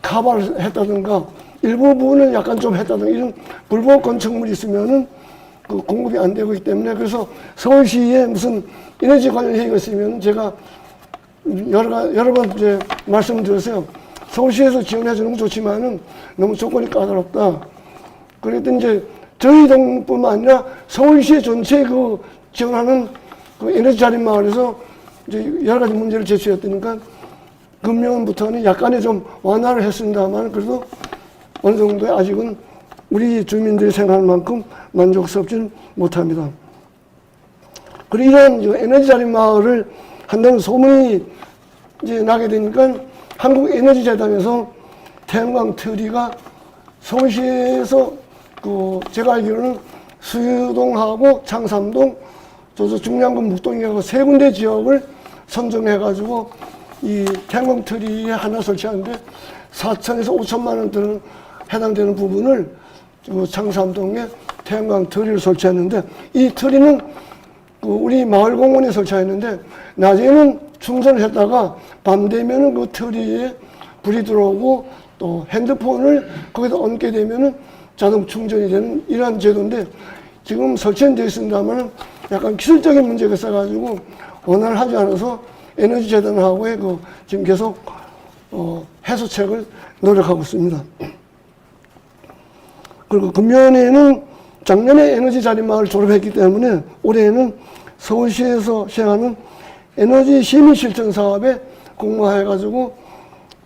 카바를 했다든가 일부 부분을 약간 좀 했다든가 이런 불법 건축물이 있으면은 그 공급이 안 되고 있기 때문에 그래서 서울시에 무슨 에너지 관련 회의가 있으면 제가 여러 번 이제 말씀드렸어요. 서울시에서 지원해 주는 건 좋지만은 너무 조건이 까다롭다. 그랬더니 이제 저희 동뿐만 아니라 서울시 전체 그 지원하는 그 에너지 자립 마을에서 이제 여러 가지 문제를 제시했다니까 금년부터는 약간의 좀 완화를 했습니다만 그래도 어느 정도의 아직은 우리 주민들이 생각할 만큼 만족스럽지는 못합니다. 그리고 이런 에너지 자립 마을을 한다는 소문이 이제 나게 되니까 한국에너지재단에서 태양광 트리가 서울시에서 그 제가 알기로는 수유동하고 창삼동, 중량군 묵동이하고 세 군데 지역을 선정해가지고 이 태양광 트리에 하나 설치하는데 4천에서 5천만 원 드는 해당되는 부분을 창삼동에 태양광 트리를 설치했는데 이 트리는 그 우리 마을공원에 설치했는데 낮에는 충전을 했다가 밤 되면은 그 트리에 불이 들어오고 또 핸드폰을 거기다 얹게 되면은 자동 충전이 되는 이러한 제도인데 지금 설치는 되어 있습니다만 약간 기술적인 문제가 있어가지고 원활을 하지 않아서 에너지재단하고의 그 지금 계속 해소책을 노력하고 있습니다. 그리고 금년에는 작년에 에너지 자립마을 졸업했기 때문에 올해는 서울시에서 시행하는 에너지 시민 실천 사업에 공모해가지고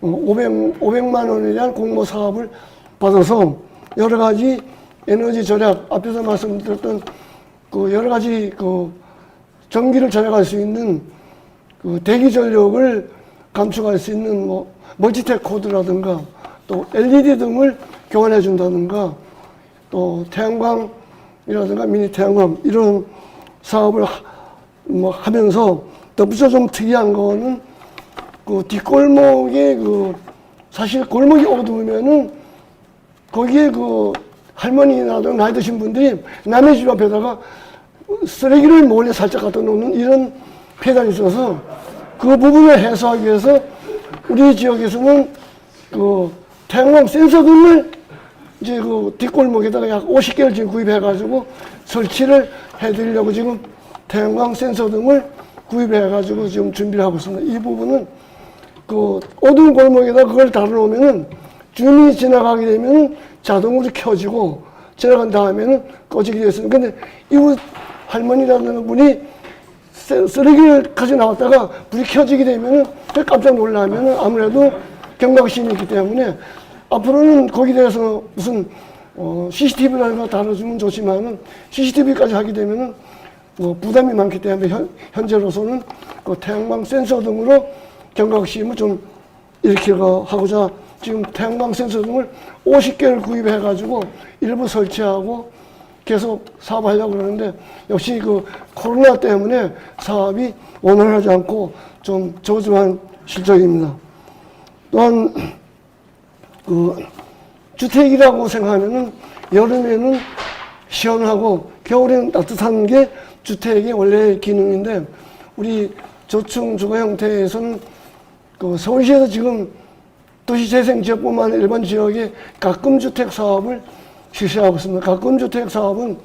500만 원에 대한 공모 사업을 받아서 여러 가지 에너지 절약, 앞에서 말씀드렸던 그 여러 가지 그 전기를 절약할 수 있는 그 대기 전력을 감축할 수 있는 뭐 멀티텍 코드라든가 또 LED 등을 교환해 준다든가 또 태양광이라든가 미니 태양광 이런 사업을 뭐 하면서 덧붙여 좀 특이한 거는 그 뒷골목에 그 사실 골목이 어두우면은 거기에 그 할머니나 나이 드신 분들이 남의 집 앞에다가 쓰레기를 몰래 살짝 갖다 놓는 이런 폐단이 있어서 그 부분을 해소하기 위해서 우리 지역에서는 그 태양광 센서 등을 이제 그 뒷골목에다가 약 50개를 지금 구입해가지고 설치를 해드리려고 지금 태양광 센서 등을 구입해가지고 지금 준비를 하고 있습니다. 이 부분은 그 어두운 골목에다 그걸 달아놓으면은 주민이 지나가게 되면은 자동으로 켜지고 지나간 다음에는 꺼지게 되어 있습니다. 근데 이웃 할머니라는 분이 쓰레기를 가지고 나왔다가 불이 켜지게 되면은 깜짝 놀라면은 아무래도 경각심이 있기 때문에 앞으로는 거기에 대해서 무슨 CCTV라는 거 달아주면 좋지만은 CCTV까지 하게 되면은 부담이 많기 때문에 현재로서는 그 태양광 센서 등으로 경각심을 좀 일으키려고 하고자 지금 태양광 센서 등을 50개를 구입해가지고 일부 설치하고 계속 사업하려고 그러는데 역시 그 코로나 때문에 사업이 원활하지 않고 좀 저조한 실정입니다. 또한 그 주택이라고 생각하면은 여름에는 시원하고 겨울에는 따뜻한 게 주택의 원래 기능인데 우리 저층 주거 형태에서는 그 서울시에서 지금 도시재생 지역뿐만 아니라 일반 지역에 가금주택 사업을 실시하고 있습니다. 가금주택 사업은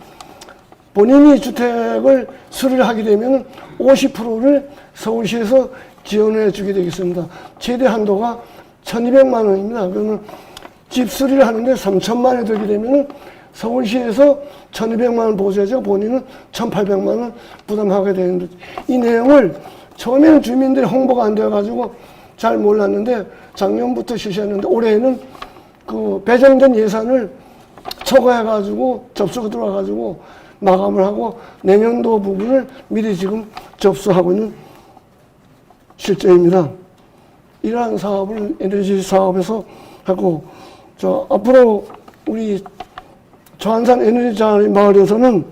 본인이 주택을 수리를 하게 되면 50%를 서울시에서 지원해 주게 되겠습니다. 최대 한도가 1,200만 원입니다. 그러면 집 수리를 하는데 3,000만 원이 들게 되면 서울시에서 1,200만 원 보조해서 본인은 1,800만 원 부담하게 되는데 이 내용을 처음에는 주민들이 홍보가 안 되어가지고 잘 몰랐는데 작년부터 실시했는데 올해는 그 배정된 예산을 초과해가지고 접수가 들어와가지고 마감을 하고 내년도 부분을 미리 지금 접수하고 있는 실정입니다. 이러한 사업을 에너지 사업에서 하고, 앞으로 우리 저한산 에너지 자립 마을에서는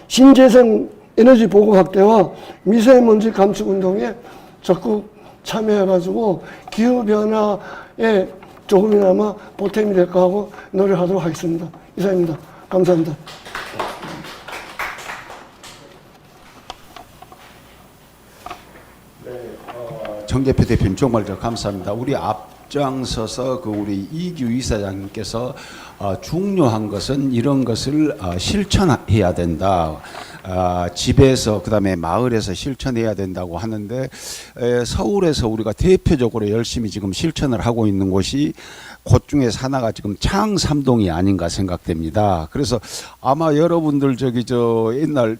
신재생 에너지 보급 확대와 미세먼지 감축 운동에 적극 참여해가지고 기후 변화에 조금이나마 보탬이 될까 하고 노력하도록 하겠습니다. 이상입니다. 감사합니다. 정대표 대표님 정말 감사합니다. 우리 앞장서서 우리 이규 이사장님께서 중요한 것은 이런 것을 실천해야 된다. 집에서 그다음에 마을에서 실천해야 된다고 하는데 서울에서 우리가 대표적으로 열심히 지금 실천을 하고 있는 곳이 곳 중에 하나가 지금 창삼동이 아닌가 생각됩니다. 그래서 아마 여러분들 옛날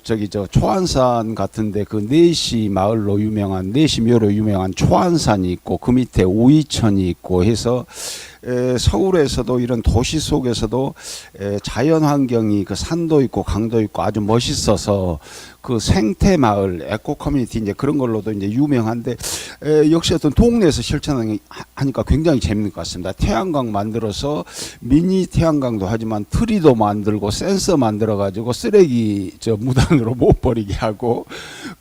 초안산 같은데 그 내시 마을로 유명한 내시묘로 유명한 초안산이 있고 그 밑에 오이천이 있고 해서 서울에서도 이런 도시 속에서도 자연 환경이 그 산도 있고 강도 있고 아주 멋있어서 그 생태 마을 에코 커뮤니티 이제 그런 걸로도 이제 유명한데 역시 어떤 동네에서 실천하니까 굉장히 재밌는 것 같습니다. 태양광 만들어서 미니 태양광도 하지만 트리도 만들고 센서 만들어 가지고 쓰레기 무단으로 못 버리게 하고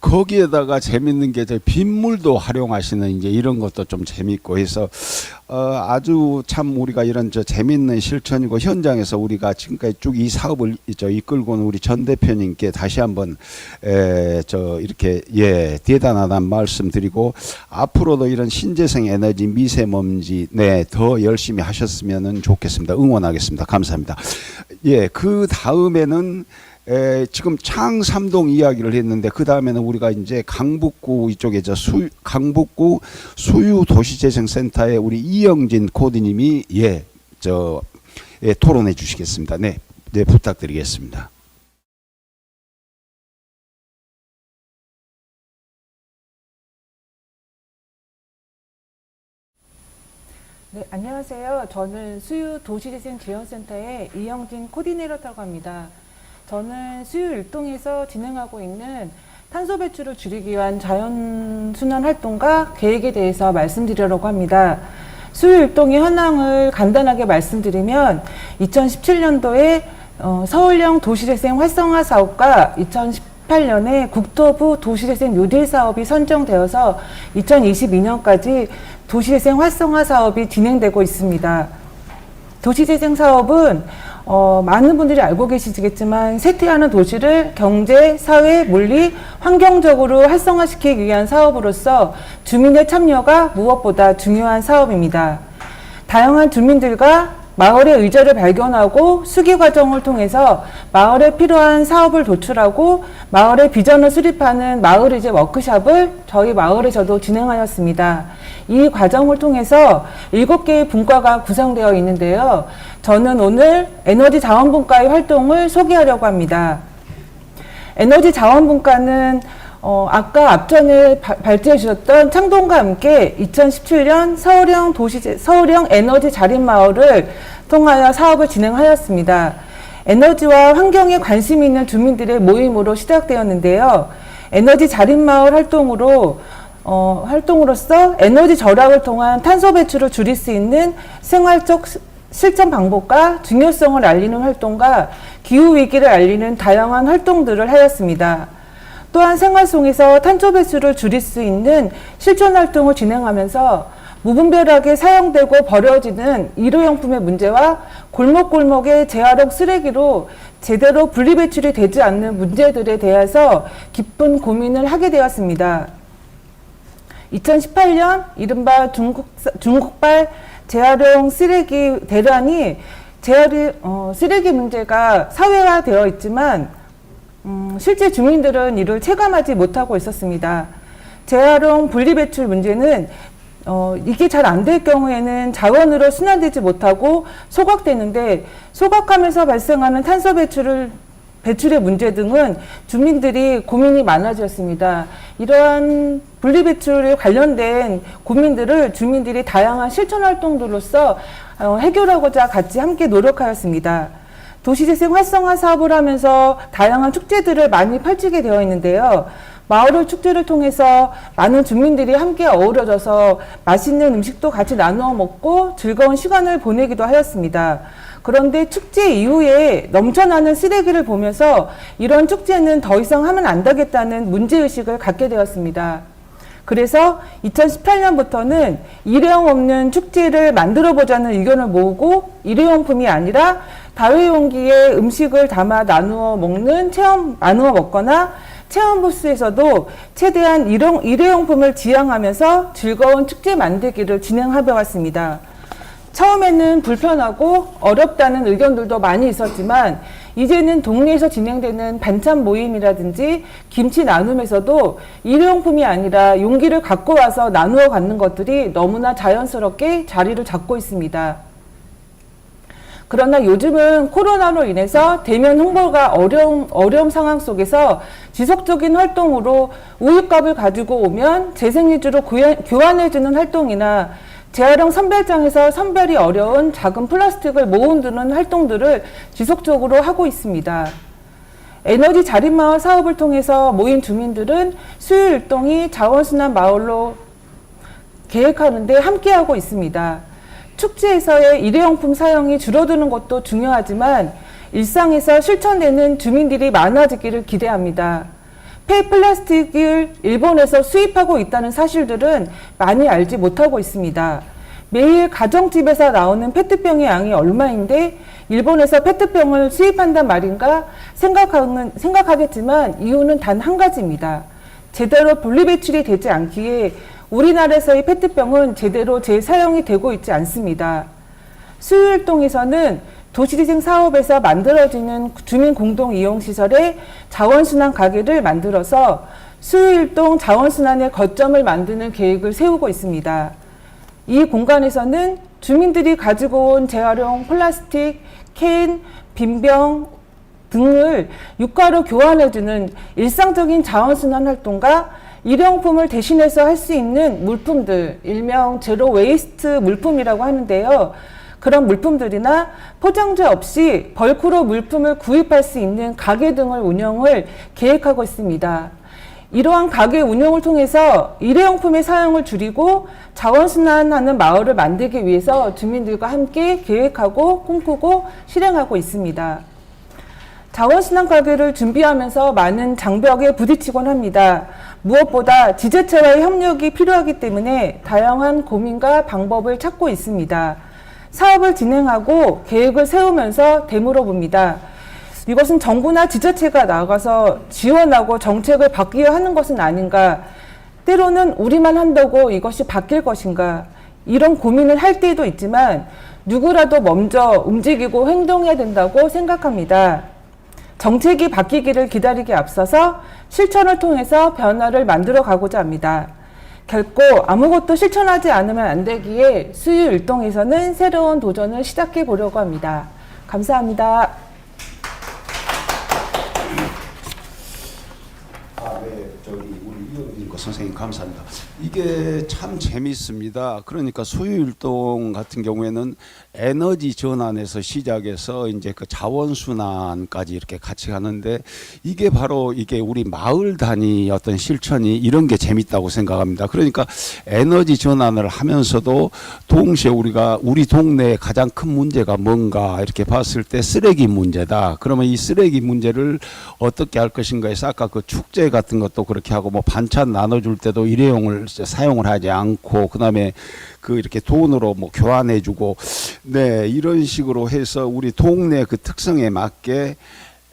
거기에다가 재밌는 게 빗물도 활용하시는 이제 이런 것도 좀 재밌고 해서 아주 참 우리가 이런 재밌는 실천이고 현장에서 우리가 지금까지 쭉 이 사업을 이끌고 온 우리 전 대표님께 다시 한번 이렇게 대단하다는 말씀드리고 앞으로도 이런 신재생 에너지 미세먼지 더 열심히 하셨으면 좋겠습니다. 응원하겠습니다. 감사합니다. 그 다음에는 지금 창삼동 이야기를 했는데 그 다음에는 우리가 이제 강북구 이쪽에 강북구 수유도시재생센터의 우리 이영진 코디님이 토론해 주시겠습니다. 네, 부탁드리겠습니다. 네, 안녕하세요. 저는 수유도시재생지원센터의 이영진 코디네이터라고 합니다. 저는 수유 일동에서 진행하고 있는 탄소 배출을 줄이기 위한 자연순환 활동과 계획에 대해서 말씀드리려고 합니다. 수유 일동의 현황을 간단하게 말씀드리면 2017년도에 서울형 도시재생 활성화 사업과 2018년에 국토부 도시재생 뉴딜 사업이 선정되어서 2022년까지 도시재생 활성화 사업이 진행되고 있습니다. 도시재생 사업은 많은 분들이 알고 계시겠지만 쇠퇴하는 도시를 경제, 사회, 물리, 환경적으로 활성화시키기 위한 사업으로서 주민의 참여가 무엇보다 중요한 사업입니다. 다양한 주민들과 마을의 의제를 발견하고 수기 과정을 통해서 마을에 필요한 사업을 도출하고 마을의 비전을 수립하는 마을 의제 워크숍을 저희 마을에서도 진행하였습니다. 이 과정을 통해서 7개의 분과가 구성되어 있는데요. 저는 오늘 에너지 자원분과의 활동을 소개하려고 합니다. 에너지 자원분과는 아까 앞전에 발제해 주셨던 창동과 함께 2017년 서울형 에너지 자립마을을 통하여 사업을 진행하였습니다. 에너지와 환경에 관심이 있는 주민들의 모임으로 시작되었는데요. 에너지 자립마을 활동으로서 에너지 절약을 통한 탄소 배출을 줄일 수 있는 생활적 실천 방법과 중요성을 알리는 활동과 기후위기를 알리는 다양한 활동들을 하였습니다. 또한 생활 속에서 탄소 배출을 줄일 수 있는 실천 활동을 진행하면서 무분별하게 사용되고 버려지는 일회용품의 문제와 골목골목의 재활용 쓰레기로 제대로 분리배출이 되지 않는 문제들에 대해서 깊은 고민을 하게 되었습니다. 2018년 이른바 중국발 재활용 쓰레기 대란이 쓰레기 문제가 사회화되어 있지만 실제 주민들은 이를 체감하지 못하고 있었습니다. 재활용 분리배출 문제는 이게 잘 안 될 경우에는 자원으로 순환되지 못하고 소각되는데 소각하면서 발생하는 탄소 배출의 문제 등은 주민들이 고민이 많아졌습니다. 이러한 분리배출에 관련된 고민들을 주민들이 다양한 실천 활동들로서 해결하고자 같이 함께 노력하였습니다. 도시재생 활성화 사업을 하면서 다양한 축제들을 많이 펼치게 되어 있는데요. 마을 축제를 통해서 많은 주민들이 함께 어우러져서 맛있는 음식도 같이 나누어 먹고 즐거운 시간을 보내기도 하였습니다. 그런데 축제 이후에 넘쳐나는 쓰레기를 보면서 이런 축제는 더 이상 하면 안 되겠다는 문제의식을 갖게 되었습니다. 그래서 2018년부터는 일회용 없는 축제를 만들어보자는 의견을 모으고 일회용품이 아니라 다회용기에 음식을 담아 나누어 먹거나 체험 부스에서도 최대한 일회용품을 지향하면서 즐거운 축제 만들기를 진행하며 왔습니다. 처음에는 불편하고 어렵다는 의견들도 많이 있었지만 이제는 동네에서 진행되는 반찬 모임이라든지 김치 나눔에서도 일회용품이 아니라 용기를 갖고 와서 나누어 갖는 것들이 너무나 자연스럽게 자리를 잡고 있습니다. 그러나 요즘은 코로나로 인해서 대면 홍보가 어려운 상황 속에서 지속적인 활동으로 우유값을 가지고 오면 재생위주로 교환해주는 활동이나 재활용 선별장에서 선별이 어려운 작은 플라스틱을 모은두는 활동들을 지속적으로 하고 있습니다. 에너지 자립마을 사업을 통해서 모인 주민들은 수요일동이 자원순환 마을로 계획하는데 함께하고 있습니다. 축제에서의 일회용품 사용이 줄어드는 것도 중요하지만 일상에서 실천되는 주민들이 많아지기를 기대합니다. 폐플라스틱을 일본에서 수입하고 있다는 사실들은 많이 알지 못하고 있습니다. 매일 가정집에서 나오는 페트병의 양이 얼마인데 일본에서 페트병을 수입한단 말인가 생각하겠지만 이유는 단 한 가지입니다. 제대로 분리배출이 되지 않기에 우리나라에서의 페트병은 제대로 재사용이 되고 있지 않습니다. 수요일동에서는 도시재생 사업에서 만들어지는 주민공동이용시설에 자원순환 가게를 만들어서 수요일동 자원순환의 거점을 만드는 계획을 세우고 있습니다. 이 공간에서는 주민들이 가지고 온 재활용 플라스틱, 캔, 빈병 등을 유가로 교환해주는 일상적인 자원순환 활동과 일회용품을 대신해서 할 수 있는 물품들, 일명 제로 웨이스트 물품이라고 하는데요. 그런 물품들이나 포장재 없이 벌크로 물품을 구입할 수 있는 가게 등을 운영을 계획하고 있습니다. 이러한 가게 운영을 통해서 일회용품의 사용을 줄이고 자원순환하는 마을을 만들기 위해서 주민들과 함께 계획하고 꿈꾸고 실행하고 있습니다. 자원순환 가게를 준비하면서 많은 장벽에 부딪히곤 합니다. 무엇보다 지자체와의 협력이 필요하기 때문에 다양한 고민과 방법을 찾고 있습니다. 사업을 진행하고 계획을 세우면서 되물어 봅니다. 이것은 정부나 지자체가 나가서 지원하고 정책을 바뀌어야 하는 것은 아닌가? 때로는 우리만 한다고 이것이 바뀔 것인가? 이런 고민을 할 때도 있지만 누구라도 먼저 움직이고 행동해야 된다고 생각합니다. 정책이 바뀌기를 기다리기 앞서서 실천을 통해서 변화를 만들어 가고자 합니다. 결코 아무것도 실천하지 않으면 안 되기에 수유일동에서는 새로운 도전을 시작해 보려고 합니다. 감사합니다. 우리 이영민과 선생님 감사합니다. 이게 참 재미있습니다. 그러니까 수유일동 같은 경우에는 에너지 전환에서 시작해서 이제 그 자원순환까지 이렇게 같이 가는데 이게 바로 이게 우리 마을 단위 어떤 실천이 이런 게 재밌다고 생각합니다. 그러니까 에너지 전환을 하면서도 동시에 우리가 우리 동네의 가장 큰 문제가 뭔가 이렇게 봤을 때 쓰레기 문제다. 그러면 이 쓰레기 문제를 어떻게 할 것인가 해서 아까 그 축제 같은 것도 그렇게 하고 뭐 반찬 나눠줄 때도 일회용을 사용을 하지 않고 그다음에 그 이렇게 돈으로 뭐 교환해주고 네 이런 식으로 해서 우리 동네 그 특성에 맞게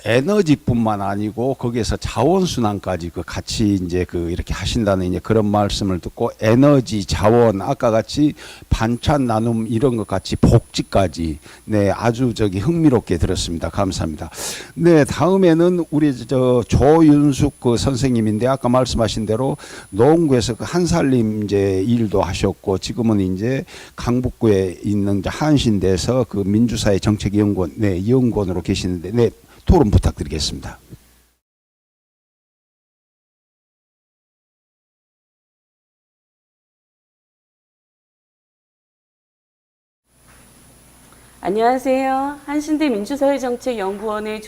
에너지뿐만 아니고 거기에서 자원순환까지 그 같이 이제 그 이렇게 하신다는 이제 그런 말씀을 듣고 에너지 자원 아까 같이 반찬 나눔 이런 것 같이 복지까지 네 아주 흥미롭게 들었습니다. 감사합니다. 네 다음에는 우리 저 조윤숙 그 선생님인데 아까 말씀하신 대로 노원구에서 그 한살림 이제 일도 하셨고 지금은 이제 강북구에 있는 이제 한신대에서 그 민주사회 정책연구원 네 연구원으로 계시는데 네. 토론 부탁드리겠습니다. 안녕하세요. 한신대 민주사회정책연구원의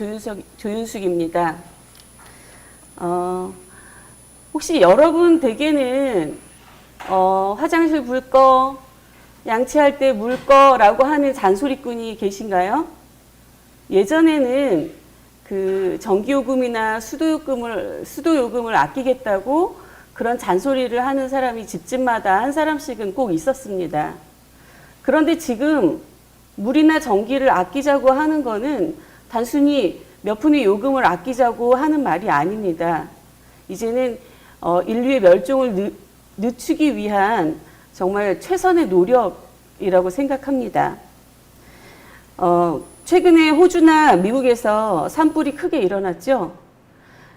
조윤숙입니다. 혹시 여러분 댁에는 화장실 불 꺼, 양치할 때 물 꺼라고 하는 잔소리꾼이 계신가요? 예전에는 그 전기요금이나 수도요금을 아끼겠다고 그런 잔소리를 하는 사람이 집집마다 한 사람씩은 꼭 있었습니다. 그런데 지금 물이나 전기를 아끼자고 하는 거는 단순히 몇 푼의 요금을 아끼자고 하는 말이 아닙니다. 이제는 인류의 멸종을 늦추기 위한 정말 최선의 노력이라고 생각합니다. 최근에 호주나 미국에서 산불이 크게 일어났죠.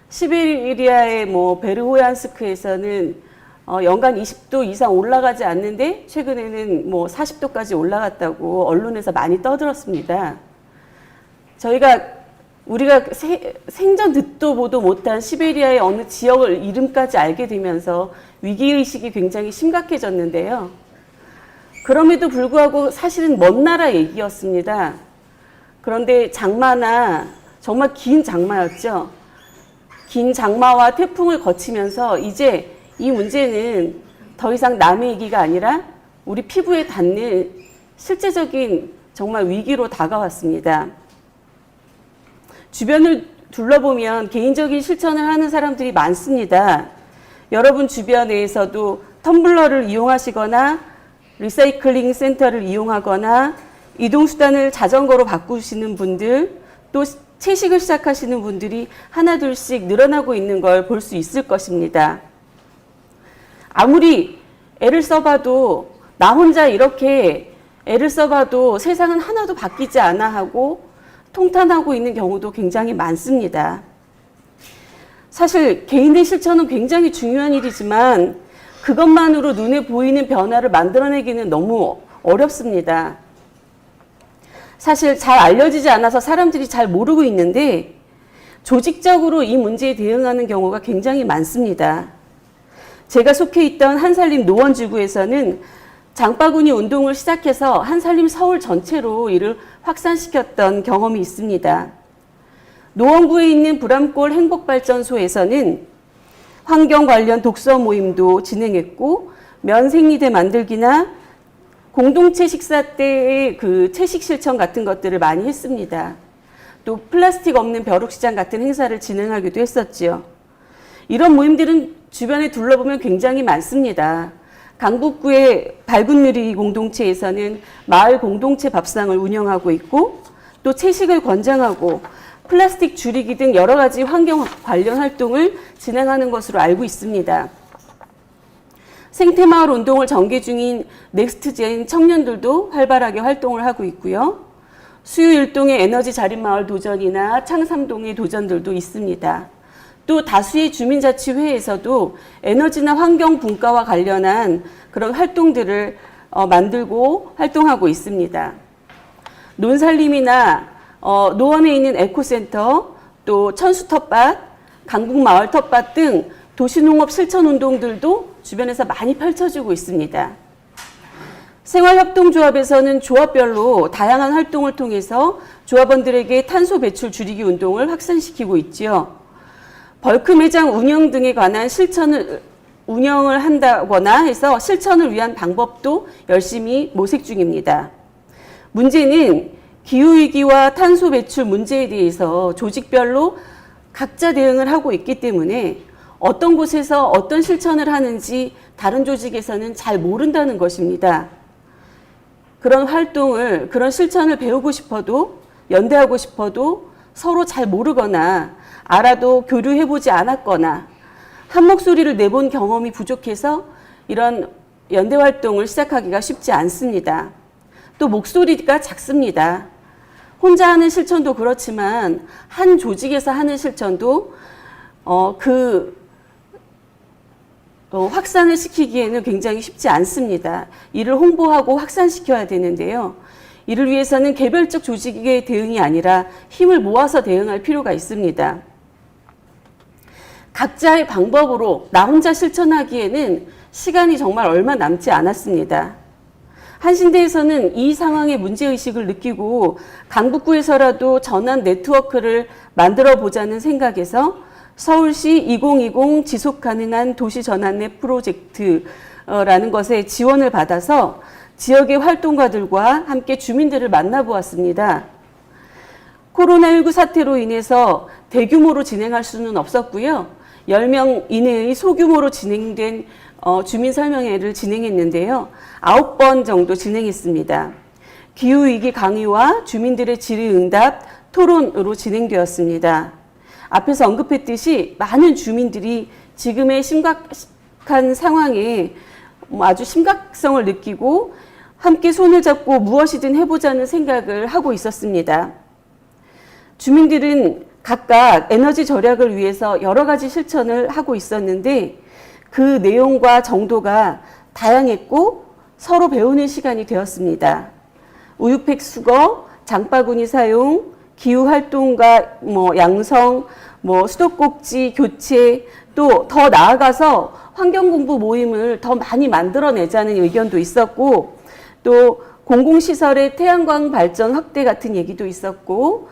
시베리아의 베르호얀스크에서는 연간 20도 이상 올라가지 않는데 최근에는 40도까지 올라갔다고 언론에서 많이 떠들었습니다. 우리가 생전 듣도 보도 못한 시베리아의 어느 지역을 이름까지 알게 되면서 위기의식이 굉장히 심각해졌는데요. 그럼에도 불구하고 사실은 먼 나라 얘기였습니다. 그런데 장마나 정말 긴 장마였죠. 긴 장마와 태풍을 거치면서 이제 이 문제는 더 이상 남의 얘기가 아니라 우리 피부에 닿는 실제적인 정말 위기로 다가왔습니다. 주변을 둘러보면 개인적인 실천을 하는 사람들이 많습니다. 여러분 주변에서도 텀블러를 이용하시거나 리사이클링 센터를 이용하거나 이동수단을 자전거로 바꾸시는 분들, 또 채식을 시작하시는 분들이 하나둘씩 늘어나고 있는 걸 볼 수 있을 것입니다. 아무리 애를 써봐도 나 혼자 이렇게 애를 써봐도 세상은 하나도 바뀌지 않아 하고 통탄하고 있는 경우도 굉장히 많습니다. 사실 개인의 실천은 굉장히 중요한 일이지만 그것만으로 눈에 보이는 변화를 만들어내기는 너무 어렵습니다. 사실 잘 알려지지 않아서 사람들이 잘 모르고 있는데 조직적으로 이 문제에 대응하는 경우가 굉장히 많습니다. 제가 속해 있던 한살림 노원지구에서는 장바구니 운동을 시작해서 한살림 서울 전체로 이를 확산시켰던 경험이 있습니다. 노원구에 있는 불암골 행복발전소에서는 환경 관련 독서 모임도 진행했고 면생리대 만들기나 공동체 식사 때의 그 채식 실천 같은 것들을 많이 했습니다. 또 플라스틱 없는 벼룩시장 같은 행사를 진행하기도 했었지요. 이런 모임들은 주변에 둘러보면 굉장히 많습니다. 강북구의 밝은 누리 공동체에서는 마을 공동체 밥상을 운영하고 있고 또 채식을 권장하고 플라스틱 줄이기 등 여러 가지 환경 관련 활동을 진행하는 것으로 알고 있습니다. 생태마을 운동을 전개 중인 넥스트젠 청년들도 활발하게 활동을 하고 있고요. 수유일동의 에너지 자립마을 도전이나 창삼동의 도전들도 있습니다. 또 다수의 주민자치회에서도 에너지나 환경 분과와 관련한 그런 활동들을 만들고 활동하고 있습니다. 논살림이나 노원에 있는 에코센터, 또 천수텃밭, 강북마을 텃밭 등 도시농업 실천운동들도 주변에서 많이 펼쳐지고 있습니다. 생활협동조합에서는 조합별로 다양한 활동을 통해서 조합원들에게 탄소 배출 줄이기 운동을 확산시키고 있지요. 벌크 매장 운영 등에 관한 운영을 한다거나 해서 실천을 위한 방법도 열심히 모색 중입니다. 문제는 기후위기와 탄소 배출 문제에 대해서 조직별로 각자 대응을 하고 있기 때문에 어떤 곳에서 어떤 실천을 하는지 다른 조직에서는 잘 모른다는 것입니다. 그런 활동을, 그런 실천을 배우고 싶어도, 연대하고 싶어도 서로 잘 모르거나 알아도 교류해보지 않았거나 한 목소리를 내본 경험이 부족해서 이런 연대 활동을 시작하기가 쉽지 않습니다. 또 목소리가 작습니다. 혼자 하는 실천도 그렇지만 한 조직에서 하는 실천도 확산을 시키기에는 굉장히 쉽지 않습니다. 이를 홍보하고 확산시켜야 되는데요. 이를 위해서는 개별적 조직의 대응이 아니라 힘을 모아서 대응할 필요가 있습니다. 각자의 방법으로 나 혼자 실천하기에는 시간이 정말 얼마 남지 않았습니다. 한신대에서는 이 상황의 문제의식을 느끼고 강북구에서라도 전환 네트워크를 만들어 보자는 생각에서 서울시 2020 지속가능한 도시전환랩 프로젝트라는 것에 지원을 받아서 지역의 활동가들과 함께 주민들을 만나보았습니다. 코로나19 사태로 인해서 대규모로 진행할 수는 없었고요. 10명 이내의 소규모로 진행된 주민설명회를 진행했는데요. 9번 정도 진행했습니다. 기후위기 강의와 주민들의 질의응답, 토론으로 진행되었습니다. 앞에서 언급했듯이 많은 주민들이 지금의 심각한 상황에 아주 심각성을 느끼고 함께 손을 잡고 무엇이든 해보자는 생각을 하고 있었습니다. 주민들은 각각 에너지 절약을 위해서 여러 가지 실천을 하고 있었는데 그 내용과 정도가 다양했고 서로 배우는 시간이 되었습니다. 우유팩 수거, 장바구니 사용, 기후활동가 양성, 수도꼭지 교체, 또 더 나아가서 환경공부 모임을 더 많이 만들어내자는 의견도 있었고, 또 공공시설의 태양광 발전 확대 같은 얘기도 있었고,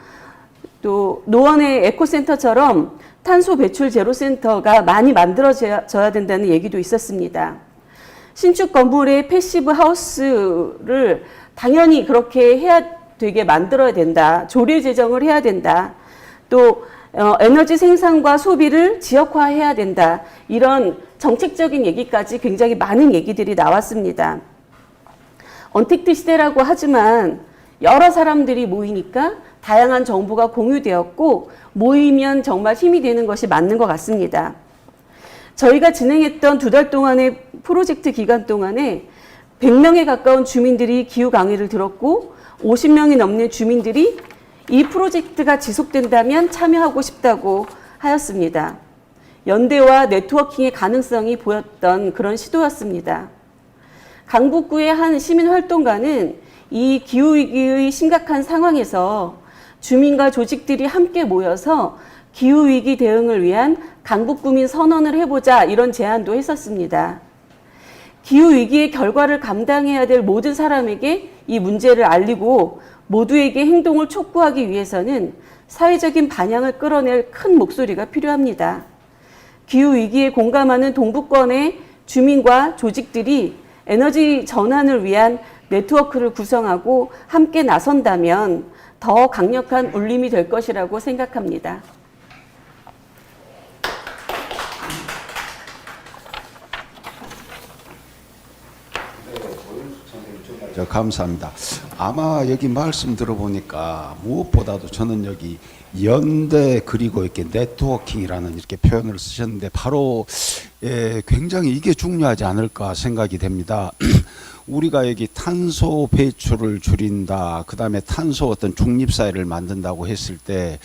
또 노원의 에코센터처럼 탄소 배출 제로센터가 많이 만들어져야 된다는 얘기도 있었습니다. 신축 건물의 패시브 하우스를 당연히 그렇게 해야 되게 만들어야 된다. 조례 제정을 해야 된다. 또 에너지 생산과 소비를 지역화해야 된다. 이런 정책적인 얘기까지 굉장히 많은 얘기들이 나왔습니다. 언택트 시대라고 하지만 여러 사람들이 모이니까 다양한 정보가 공유되었고 모이면 정말 힘이 되는 것이 맞는 것 같습니다. 저희가 진행했던 2달 동안의 프로젝트 기간 동안에 100명에 가까운 주민들이 기후 강의를 들었고 50명이 넘는 주민들이 이 프로젝트가 지속된다면 참여하고 싶다고 하였습니다. 연대와 네트워킹의 가능성이 보였던 그런 시도였습니다. 강북구의 한 시민활동가는 이 기후위기의 심각한 상황에서 주민과 조직들이 함께 모여서 기후위기 대응을 위한 강북구민 선언을 해보자 이런 제안도 했었습니다. 기후위기의 결과를 감당해야 될 모든 사람에게 이 문제를 알리고 모두에게 행동을 촉구하기 위해서는 사회적인 반향을 끌어낼 큰 목소리가 필요합니다. 기후위기에 공감하는 동북권의 주민과 조직들이 에너지 전환을 위한 네트워크를 구성하고 함께 나선다면 더 강력한 울림이 될 것이라고 생각합니다. 감사합니다. 아마 여기 말씀 들어보니까 무엇보다도 저는 여기 연대 그리고 이렇게 네트워킹이라는 이렇게 표현을 쓰셨는데 바로 굉장히 이게 중요하지 않을까 생각이 됩니다. 우리가 여기 탄소 배출을 줄인다, 그 다음에 탄소 어떤 중립사회를 만든다고 했을 때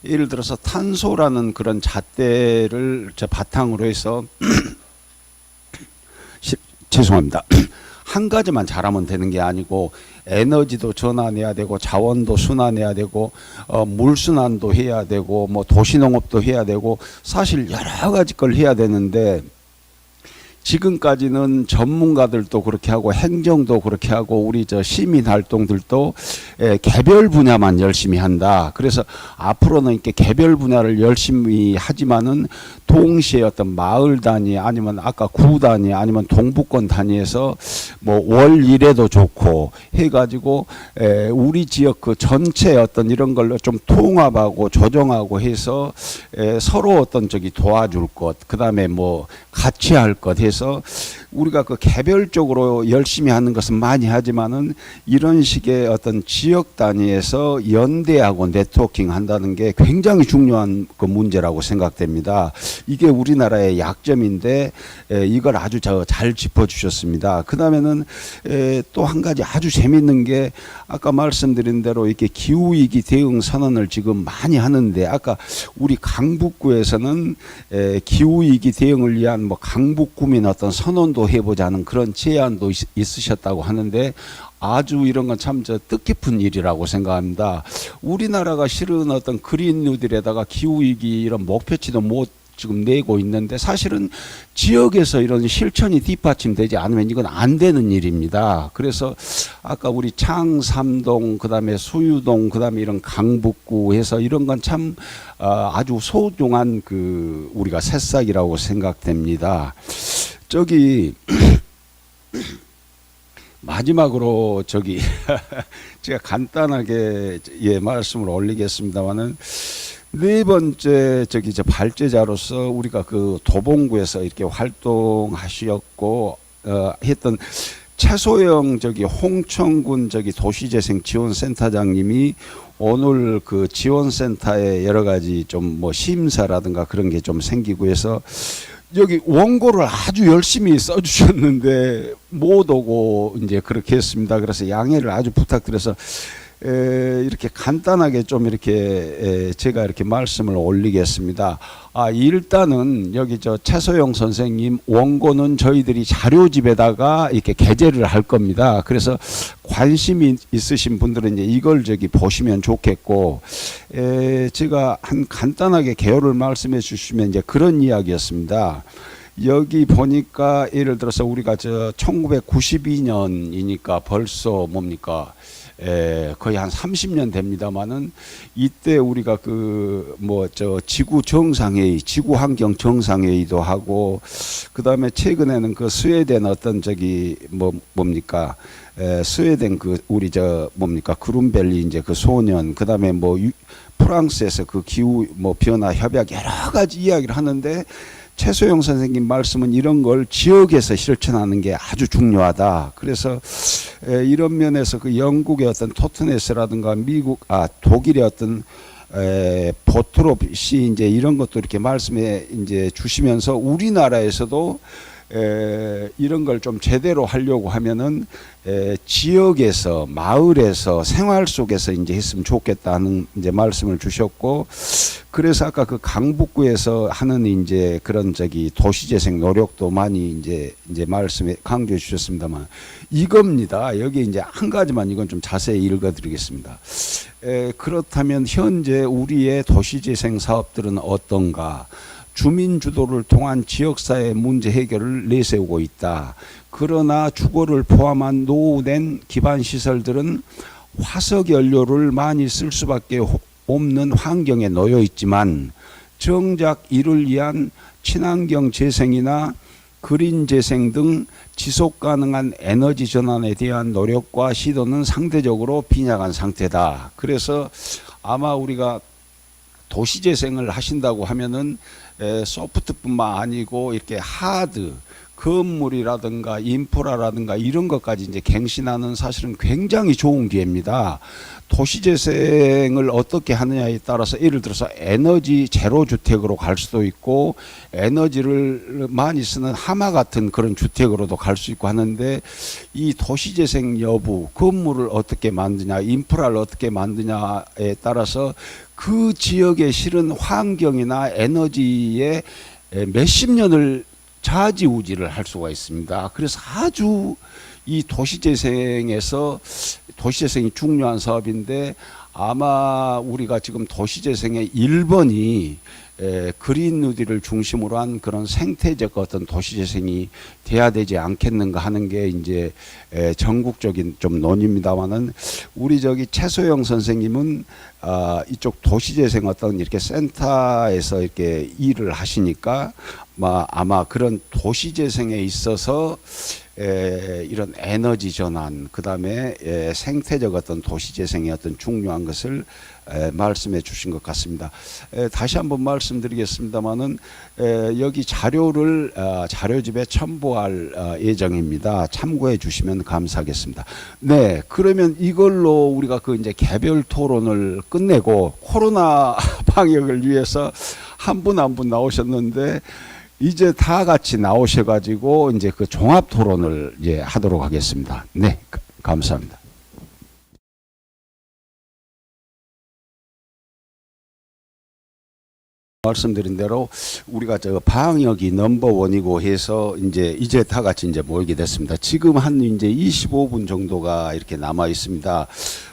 예를 들어서 탄소라는 그런 잣대를 바탕으로 해서 죄송합니다. 한 가지만 잘하면 되는 게 아니고 에너지도 전환해야 되고 자원도 순환해야 되고 물 순환도 해야 되고 뭐 도시농업도 해야 되고 사실 여러 가지 걸 해야 되는데 지금까지는 전문가들도 그렇게 하고 행정도 그렇게 하고 우리 저 시민 활동들도 개별 분야만 열심히 한다. 그래서 앞으로는 이렇게 개별 분야를 열심히 하지만은 동시에 어떤 마을 단위 아니면 아까 구 단위 아니면 동북권 단위에서 뭐 월 1회도 좋고 해가지고 우리 지역 그 전체 어떤 이런 걸로 좀 통합하고 조정하고 해서 서로 어떤 도와줄 것, 그 다음에 뭐 같이 할 것 해서 우리가 그 개별적으로 열심히 하는 것은 많이 하지만은 이런 식의 어떤 지역 단위에서 연대하고 네트워킹 한다는 게 굉장히 중요한 그 문제라고 생각됩니다. 이게 우리나라의 약점인데 이걸 아주 잘 짚어주셨습니다. 그 다음에는 또 한 가지 아주 재밌는 게 아까 말씀드린 대로 이렇게 기후위기 대응 선언을 지금 많이 하는데 아까 우리 강북구에서는 기후위기 대응을 위한 뭐 강북구민 어떤 선언도 해보자는 그런 제안도 있으셨다고 하는데 아주 이런 건 참 뜻깊은 일이라고 생각합니다. 우리나라가 실은 어떤 그린 뉴딜에다가 기후위기 이런 목표치도 못 지금 내고 있는데 사실은 지역에서 이런 실천이 뒷받침되지 않으면 이건 안 되는 일입니다. 그래서 아까 우리 창삼동, 그다음에 수유동, 그다음에 이런 강북구 해서 이런 건 참 아주 소중한 그 우리가 새싹이라고 생각됩니다. 저기 마지막으로 저기 제가 간단하게 말씀을 올리겠습니다만은 네 번째 저기 발제자로서 우리가 그 도봉구에서 이렇게 활동하셨고 했던 최소영 저기 홍천군 저기 도시재생 지원센터장님이 오늘 그 지원센터에 여러 가지 좀 뭐 심사라든가 그런 게 좀 생기고 해서 여기 원고를 아주 열심히 써주셨는데 못 오고 이제 그렇게 했습니다. 그래서 양해를 아주 부탁드려서 이렇게 간단하게 좀 이렇게 제가 이렇게 말씀을 올리겠습니다. 일단은 여기 최소영 선생님 원고는 저희들이 자료집에다가 이렇게 게재를 할 겁니다. 그래서 관심이 있으신 분들은 이제 이걸 보시면 좋겠고, 제가 한 간단하게 개요를 말씀해 주시면 이제 그런 이야기였습니다. 여기 보니까 예를 들어서 우리가 1992년이니까 벌써 뭡니까? 거의 한 30년 됩니다만은 이때 우리가 지구 정상회의, 지구 환경 정상회의도 하고 그다음에 최근에는 그 스웨덴 어떤 뭡니까? 스웨덴 우리 그룬벨리 이제 그 소년, 그다음에 프랑스에서 그 기후 변화 협약 여러 가지 이야기를 하는데 최소영 선생님 말씀은 이런 걸 지역에서 실천하는 게 아주 중요하다. 그래서 이런 면에서 그 영국의 어떤 토트네스라든가 독일의 어떤 보트롭이 이제 이런 것도 이렇게 말씀해 이제 주시면서 우리나라에서도 이런 걸 좀 제대로 하려고 하면은 지역에서 마을에서 생활 속에서 이제 했으면 좋겠다는 이제 말씀을 주셨고, 그래서 아까 그 강북구에서 하는 이제 그런 도시재생 노력도 많이 이제 말씀에 강조해 주셨습니다만 이겁니다. 여기 이제 한 가지만 이건 좀 자세히 읽어드리겠습니다. 그렇다면 현재 우리의 도시재생 사업들은 어떤가? 주민 주도를 통한 지역사회 문제 해결을 내세우고 있다. 그러나 주거를 포함한 노후된 기반 시설들은 화석 연료를 많이 쓸 수밖에 없는 환경에 놓여 있지만 정작 이를 위한 친환경 재생이나 그린 재생 등 지속 가능한 에너지 전환에 대한 노력과 시도는 상대적으로 빈약한 상태다. 그래서 아마 우리가 도시재생을 하신다고 하면은 소프트뿐만 아니고 이렇게 하드, 건물이라든가 인프라라든가 이런 것까지 이제 갱신하는 사실은 굉장히 좋은 기회입니다. 도시재생을 어떻게 하느냐에 따라서 예를 들어서 에너지 제로 주택으로 갈 수도 있고 에너지를 많이 쓰는 하마 같은 그런 주택으로도 갈 수 있고 하는데 이 도시재생 여부, 건물을 어떻게 만드냐, 인프라를 어떻게 만드냐에 따라서 그 지역에 실은 환경이나 에너지에 몇십 년을 좌지우지를 할 수가 있습니다. 그래서 아주 이 도시재생이 중요한 사업인데 아마 우리가 지금 도시재생의 1번이 그린 뉴딜을 중심으로 한 그런 생태적 어떤 도시재생이 돼야 되지 않겠는가 하는 게 이제 전국적인 좀 논의입니다만은 우리 최소영 선생님은 이쪽 도시재생 어떤 이렇게 센터에서 이렇게 일을 하시니까 아마 그런 도시재생에 있어서 이런 에너지 전환, 그 다음에 생태적 어떤 도시재생의 어떤 중요한 것을 말씀해 주신 것 같습니다. 다시 한번 말씀드리겠습니다만은 여기 자료를 자료집에 첨부할 예정입니다. 참고해 주시면 감사하겠습니다. 네, 그러면 이걸로 우리가 그 이제 개별 토론을 끝내고 코로나 방역을 위해서 한 분 한 분 나오셨는데 이제 다 같이 나오셔가지고 이제 그 종합 토론을 이제 하도록 하겠습니다. 네, 감사합니다. 말씀드린 대로 우리가 저 방역이 넘버원이고 해서 이제 다 같이 이제 모이게 됐습니다. 지금 한 이제 25분 정도가 이렇게 남아 있습니다.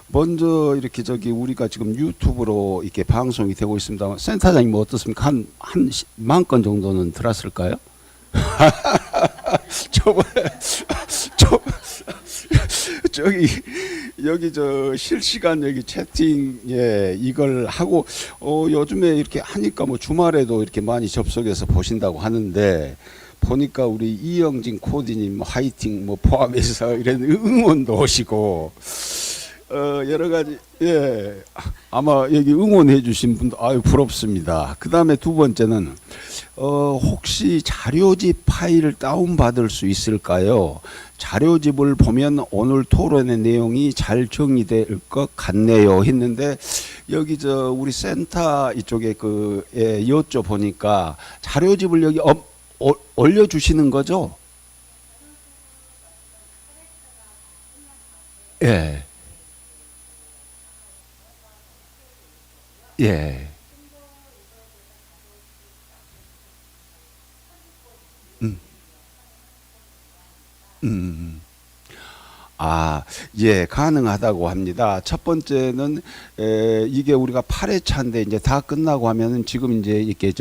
먼저 이렇게 우리가 지금 유튜브로 이렇게 방송이 되고 있습니다. 센터장님 뭐 어떻습니까? 한 10,000건 정도는 들었을까요? 여기 실시간 여기 채팅 이걸 하고 요즘에 이렇게 하니까 뭐 주말에도 이렇게 많이 접속해서 보신다고 하는데 보니까 우리 이영진 코디님 화이팅 뭐 포함해서 이런 응원도 오시고 여러 가지 아마 여기 응원해 주신 분도 아유 부럽습니다. 그 다음에 두 번째는 혹시 자료집 파일을 다운 받을 수 있을까요? 자료집을 보면 오늘 토론의 내용이 잘 정리될 것 같네요 했는데 여기 우리 센터 이쪽에 여쭤보니까 자료집을 여기 올려주시는 거죠? 예. 예. 예, 가능하다고 합니다. 첫 번째는 이게 우리가 8회차인데 이제 다 끝나고 하면은 지금 이제 이렇게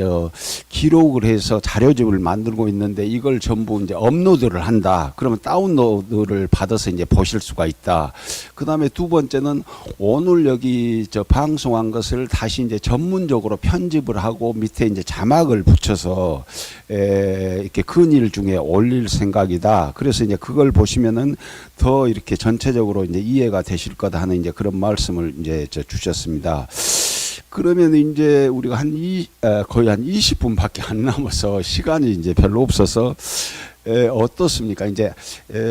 기록을 해서 자료집을 만들고 있는데 이걸 전부 이제 업로드를 한다. 그러면 다운로드를 받아서 이제 보실 수가 있다. 그 다음에 두 번째는 오늘 여기 방송한 것을 다시 이제 전문적으로 편집을 하고 밑에 이제 자막을 붙여서 이렇게 근일 중에 올릴 생각이다. 그래서 이제 그걸 보시면은 더 이렇게 전체적으로 이제 이해가 되실 거다 하는 이제 그런 말씀을 이제 주셨습니다. 그러면 이제 우리가 거의 한 20분밖에 안 남아서 시간이 이제 별로 없어서 어떻습니까? 이제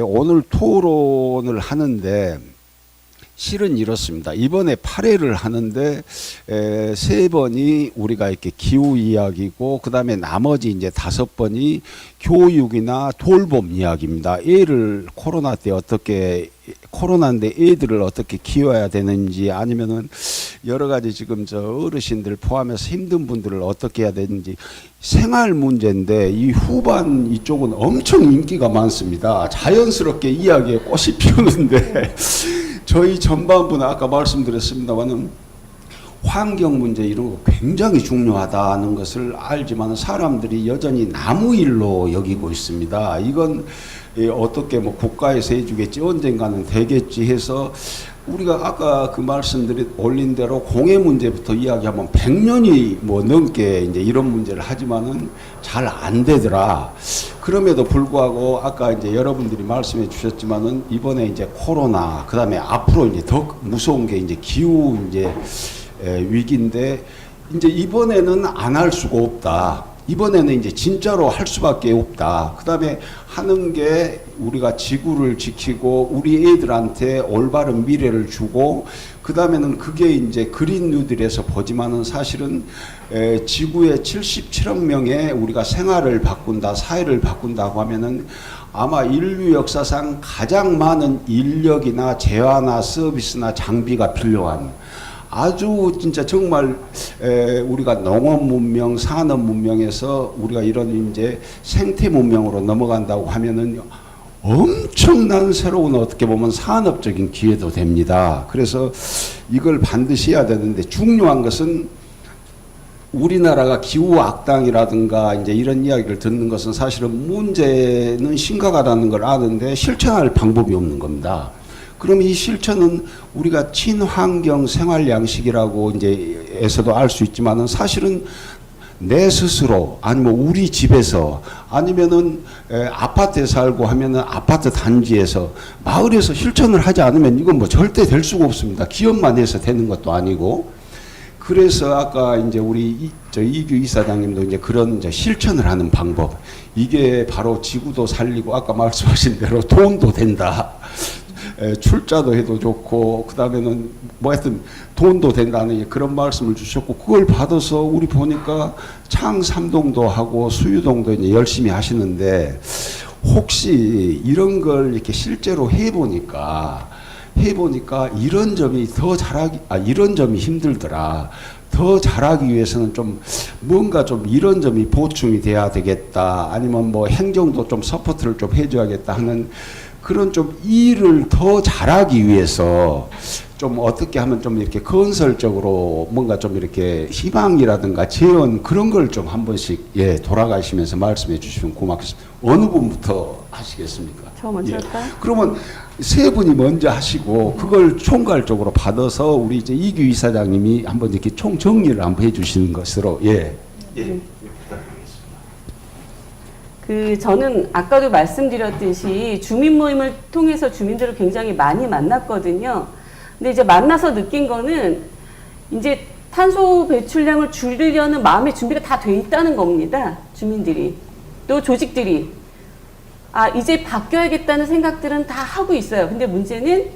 오늘 토론을 하는데 실은 이렇습니다. 이번에 8회를 하는데 3번이 우리가 이렇게 기후 이야기고 그다음에 나머지 이제 5번이 교육이나 돌봄 이야기입니다. 애를 코로나인데 애들을 어떻게 키워야 되는지 아니면은 여러 가지 지금 어르신들 포함해서 힘든 분들을 어떻게 해야 되는지 생활 문제인데 이 후반 이쪽은 엄청 인기가 많습니다. 자연스럽게 이야기에 꽃이 피우는데 저희 전반부는 아까 말씀드렸습니다만은 환경 문제 이런 거 굉장히 중요하다는 것을 알지만 사람들이 여전히 나무일로 여기고 있습니다. 이건 어떻게 뭐 국가에서 해주겠지 언젠가는 되겠지 해서 우리가 아까 그 올린 대로 공해 문제부터 이야기하면 100년이 뭐 넘게 이제 이런 문제를 하지만은 잘 안 되더라. 그럼에도 불구하고 아까 이제 여러분들이 말씀해 주셨지만은 이번에 이제 코로나 그다음에 앞으로 이제 더 무서운 게 이제 기후 이제 위기인데 이제 이번에는 안 할 수가 없다. 이번에는 이제 진짜로 할 수밖에 없다. 그 다음에 하는 게 우리가 지구를 지키고 우리 애들한테 올바른 미래를 주고 그 다음에는 그게 이제 그린 뉴딜에서 보지만은 사실은 지구의 77억 명의 우리가 생활을 바꾼다, 사회를 바꾼다고 하면은 아마 인류 역사상 가장 많은 인력이나 재화나 서비스나 장비가 필요한 아주 진짜 정말 우리가 농업 문명, 산업 문명에서 우리가 이런 이제 생태 문명으로 넘어간다고 하면은 엄청난 새로운 어떻게 보면 산업적인 기회도 됩니다. 그래서 이걸 반드시 해야 되는데 중요한 것은 우리나라가 기후 악당이라든가 이제 이런 이야기를 듣는 것은 사실은 문제는 심각하다는 걸 아는데 실천할 방법이 없는 겁니다. 그럼 이 실천은 우리가 친환경 생활 양식이라고 이제 에서도 알 수 있지만은 사실은 내 스스로 아니면 우리 집에서 아니면은 아파트에 살고 하면은 아파트 단지에서 마을에서 실천을 하지 않으면 이건 뭐 절대 될 수가 없습니다. 기업만 해서 되는 것도 아니고. 그래서 아까 이제 우리 이규 이사장님도 이제 그런 이제 실천을 하는 방법 이게 바로 지구도 살리고 아까 말씀하신 대로 돈도 된다. 출자도 해도 좋고 그 다음에는 뭐 하여튼 돈도 된다는 그런 말씀을 주셨고 그걸 받아서 우리 보니까 창삼동도 하고 수유동도 이제 열심히 하시는데 혹시 이런 걸 이렇게 실제로 해보니까 해보니까 이런 점이 이런 점이 힘들더라. 더 잘하기 위해서는 좀 뭔가 좀 이런 점이 보충이 돼야 되겠다. 아니면 뭐 행정도 좀 서포트를 좀 해줘야겠다 하는 그런 좀 일을 더 잘하기 위해서 좀 어떻게 하면 좀 이렇게 건설적으로 뭔가 좀 이렇게 희망이라든가 재원 그런 걸 좀 한 번씩 돌아가시면서 말씀해 주시면 고맙겠습니다. 어느 분부터 하시겠습니까? 저 먼저 할까요? 그러면 세 분이 먼저 하시고 그걸 총괄적으로 받아서 우리 이제 이규 이사장님이 한번 이렇게 총 정리를 한번 해주시는 것으로 저는 아까도 말씀드렸듯이 주민 모임을 통해서 주민들을 굉장히 많이 만났거든요. 근데 이제 만나서 느낀 거는 이제 탄소 배출량을 줄이려는 마음의 준비가 다 돼 있다는 겁니다. 주민들이. 또 조직들이. 이제 바뀌어야겠다는 생각들은 다 하고 있어요. 근데 문제는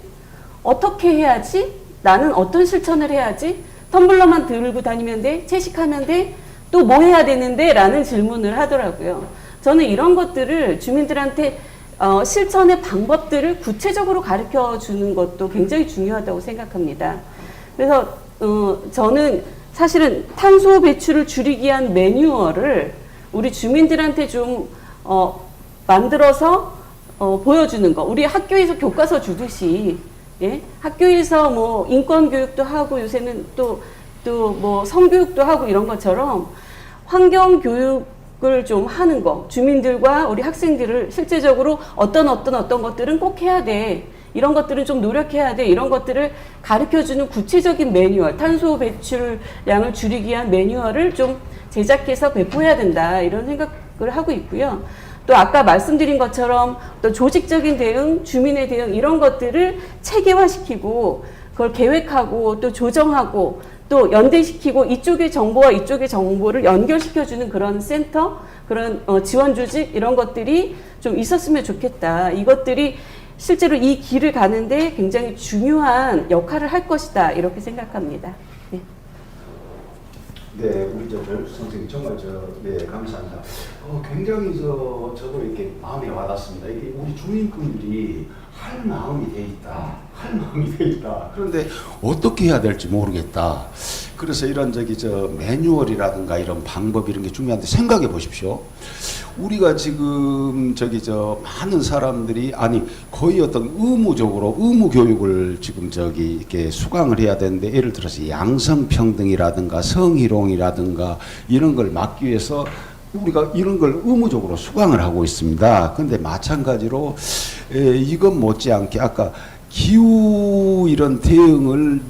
어떻게 해야지? 나는 어떤 실천을 해야지? 텀블러만 들고 다니면 돼? 채식하면 돼? 또 뭐 해야 되는데? 라는 질문을 하더라고요. 저는 이런 것들을 주민들한테 실천의 방법들을 구체적으로 가르쳐 주는 것도 굉장히 중요하다고 생각합니다. 그래서 저는 사실은 탄소 배출을 줄이기 위한 매뉴얼을 우리 주민들한테 좀 만들어서 보여주는 거. 우리 학교에서 교과서 주듯이 학교에서 뭐 인권 교육도 하고 요새는 또 뭐 성교육도 하고 이런 것처럼 환경 교육을 좀 하는 거. 주민들과 우리 학생들을 실제적으로 어떤 것들은 꼭 해야 돼. 이런 것들은 좀 노력해야 돼. 이런 것들을 가르쳐주는 구체적인 매뉴얼, 탄소 배출량을 줄이기 위한 매뉴얼을 좀 제작해서 배포해야 된다. 이런 생각을 하고 있고요. 또 아까 말씀드린 것처럼 또 조직적인 대응, 주민의 대응 이런 것들을 체계화시키고 그걸 계획하고 또 조정하고 또 연대시키고 이쪽의 정보와 이쪽의 정보를 연결시켜주는 그런 센터, 그런 지원 조직 이런 것들이 좀 있었으면 좋겠다. 이것들이 실제로 이 길을 가는데 굉장히 중요한 역할을 할 것이다. 이렇게 생각합니다. 네, 우리 선생님 정말 감사합니다. 굉장히 저도 이렇게 마음에 와닿습니다. 이게 우리 주민분들이 할 마음이 돼 있다. 그런데 어떻게 해야 될지 모르겠다. 그래서 이런 매뉴얼이라든가 이런 방법 이런 게 중요한데 생각해 보십시오. 우리가 지금 많은 사람들이 거의 어떤 의무 교육을 지금 이렇게 수강을 해야 되는데 예를 들어서 양성평등이라든가 성희롱이라든가 이런 걸 막기 위해서 우리가 이런 걸 의무적으로 수강을 하고 있습니다. 그런데 마찬가지로 이건 못지않게 아까 기후 이런 대응을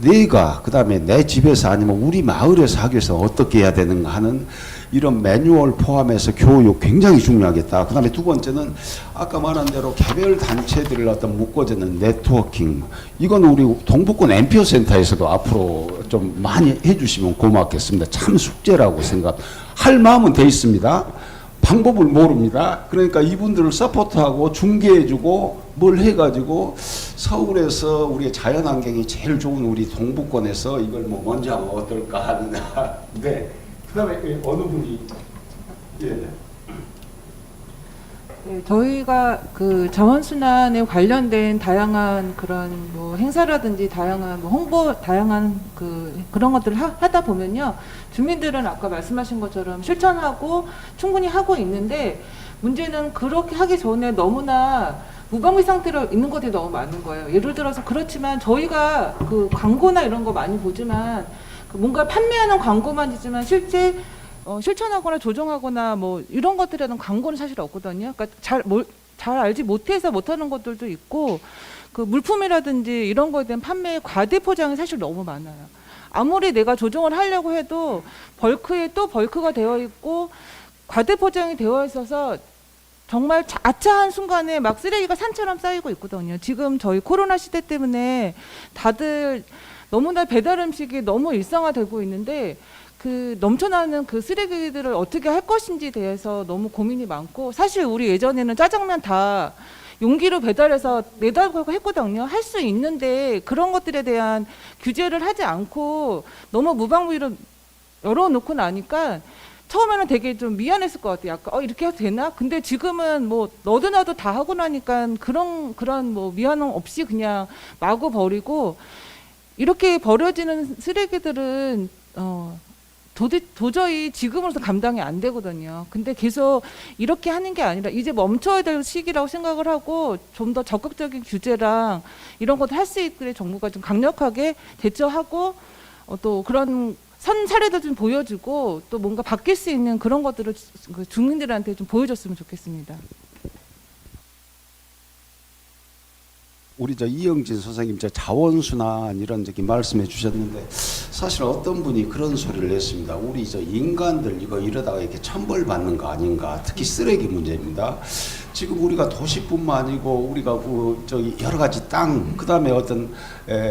그다음에 내 집에서 아니면 우리 마을에서 하기 위해서 어떻게 해야 되는가 하는 이런 매뉴얼 포함해서 교육 굉장히 중요하겠다. 그 다음에 두 번째는 아까 말한 대로 개별 단체들을 묶어주는 네트워킹. 이건 우리 동북권 NPO 센터에서도 앞으로 좀 많이 해주시면 고맙겠습니다. 참 숙제라고 할 마음은 돼 있습니다. 방법을 모릅니다. 그러니까 이분들을 서포트하고 중개해주고 뭘 해가지고 서울에서 우리의 자연환경이 제일 좋은 우리 동북권에서 이걸 먼저 하면 어떨까 하는. 네. 그 다음에 어느 분이 저희가 그 자원순환에 관련된 다양한 그런 행사라든지 다양한 홍보 다양한 그런 것들을 하다 보면요, 주민들은 아까 말씀하신 것처럼 실천하고 충분히 하고 있는데 문제는 그렇게 하기 전에 너무나 무방비 상태로 있는 것들이 너무 많은 거예요. 예를 들어서 그렇지만 저희가 광고나 이런 거 많이 보지만 뭔가 판매하는 광고만 있지만 실제 실천하거나 조정하거나 이런 것들에 대한 광고는 사실 없거든요. 그러니까 잘 알지 못해서 못하는 것들도 있고 물품이라든지 이런 거에 대한 판매의 과대 포장이 사실 너무 많아요. 아무리 내가 조정을 하려고 해도 벌크에 또 벌크가 되어 있고 과대 포장이 되어 있어서 정말 아차한 순간에 막 쓰레기가 산처럼 쌓이고 있거든요. 지금 저희 코로나 시대 때문에 다들 너무나 배달 음식이 너무 일상화되고 있는데 넘쳐나는 쓰레기들을 어떻게 할 것인지에 대해서 너무 고민이 많고, 사실 우리 예전에는 짜장면 다 용기로 배달해서 내달라고 했거든요. 할 수 있는데 그런 것들에 대한 규제를 하지 않고 너무 무방비로 열어놓고 나니까 처음에는 되게 좀 미안했을 것 같아요. 약간 이렇게 해도 되나? 근데 지금은 뭐 너도 나도 다 하고 나니까 그런 뭐 미안함 없이 그냥 마구 버리고, 이렇게 버려지는 쓰레기들은 도저히 지금으로서 감당이 안 되거든요. 근데 계속 이렇게 하는 게 아니라 이제 멈춰야 될 시기라고 생각을 하고, 좀 더 적극적인 규제랑 이런 것도 할 수 있게 정부가 좀 강력하게 대처하고, 또 그런 선 사례도 좀 보여주고, 또 뭔가 바뀔 수 있는 그런 것들을 주민들한테 좀 보여줬으면 좋겠습니다. 우리 이영진 선생님 자원순환 이런 말씀해 주셨는데, 사실 어떤 분이 그런 소리를 냈습니다. 우리 인간들 이거 이러다가 이렇게 천벌 받는 거 아닌가. 특히 쓰레기 문제입니다. 지금 우리가 도시뿐만 아니고 우리가 여러 가지 땅, 그다음에 어떤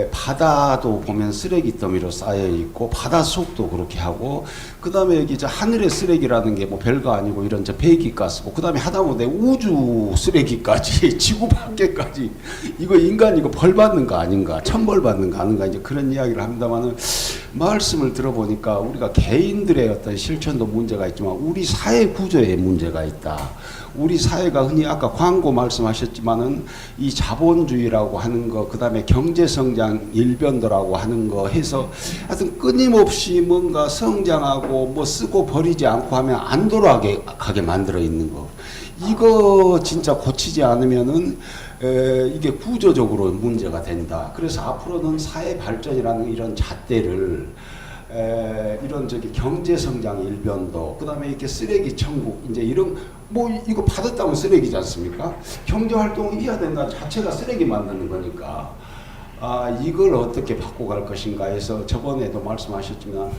바다도 보면 쓰레기 더미로 쌓여 있고, 바다 속도 그렇게 하고, 그다음에 여기 하늘의 쓰레기라는 게 뭐 별거 아니고 이런 배기가스고, 그다음에 하다못해 우주 쓰레기까지 지구 밖에까지, 이거 인간 이거 벌 받는 거 아닌가, 천벌 받는 거 아닌가, 이제 그런 이야기를 합니다만은, 말씀을 들어보니까 우리가 개인들의 어떤 실천도 문제가 있지만 우리 사회 구조에 문제가 있다. 우리 사회가 흔히 아까 광고 말씀하셨지만은 이 자본주의라고 하는 거, 그다음에 경제성장 일변도라고 하는 거 해서 하여튼 끊임없이 뭔가 성장하고 뭐 쓰고 버리지 않고 하면 안 돌아가게 만들어 있는 거. 이거 진짜 고치지 않으면은 이게 구조적으로 문제가 된다. 그래서 앞으로는 사회 발전이라는 이런 잣대를 이런 경제 성장 일변도, 그다음에 이렇게 쓰레기 천국, 이제 이런 뭐 이거 받았다면 쓰레기지 않습니까? 경제 활동을 해야 된다는 자체가 쓰레기 만드는 거니까. 이걸 어떻게 바꿔갈 것인가 해서 저번에도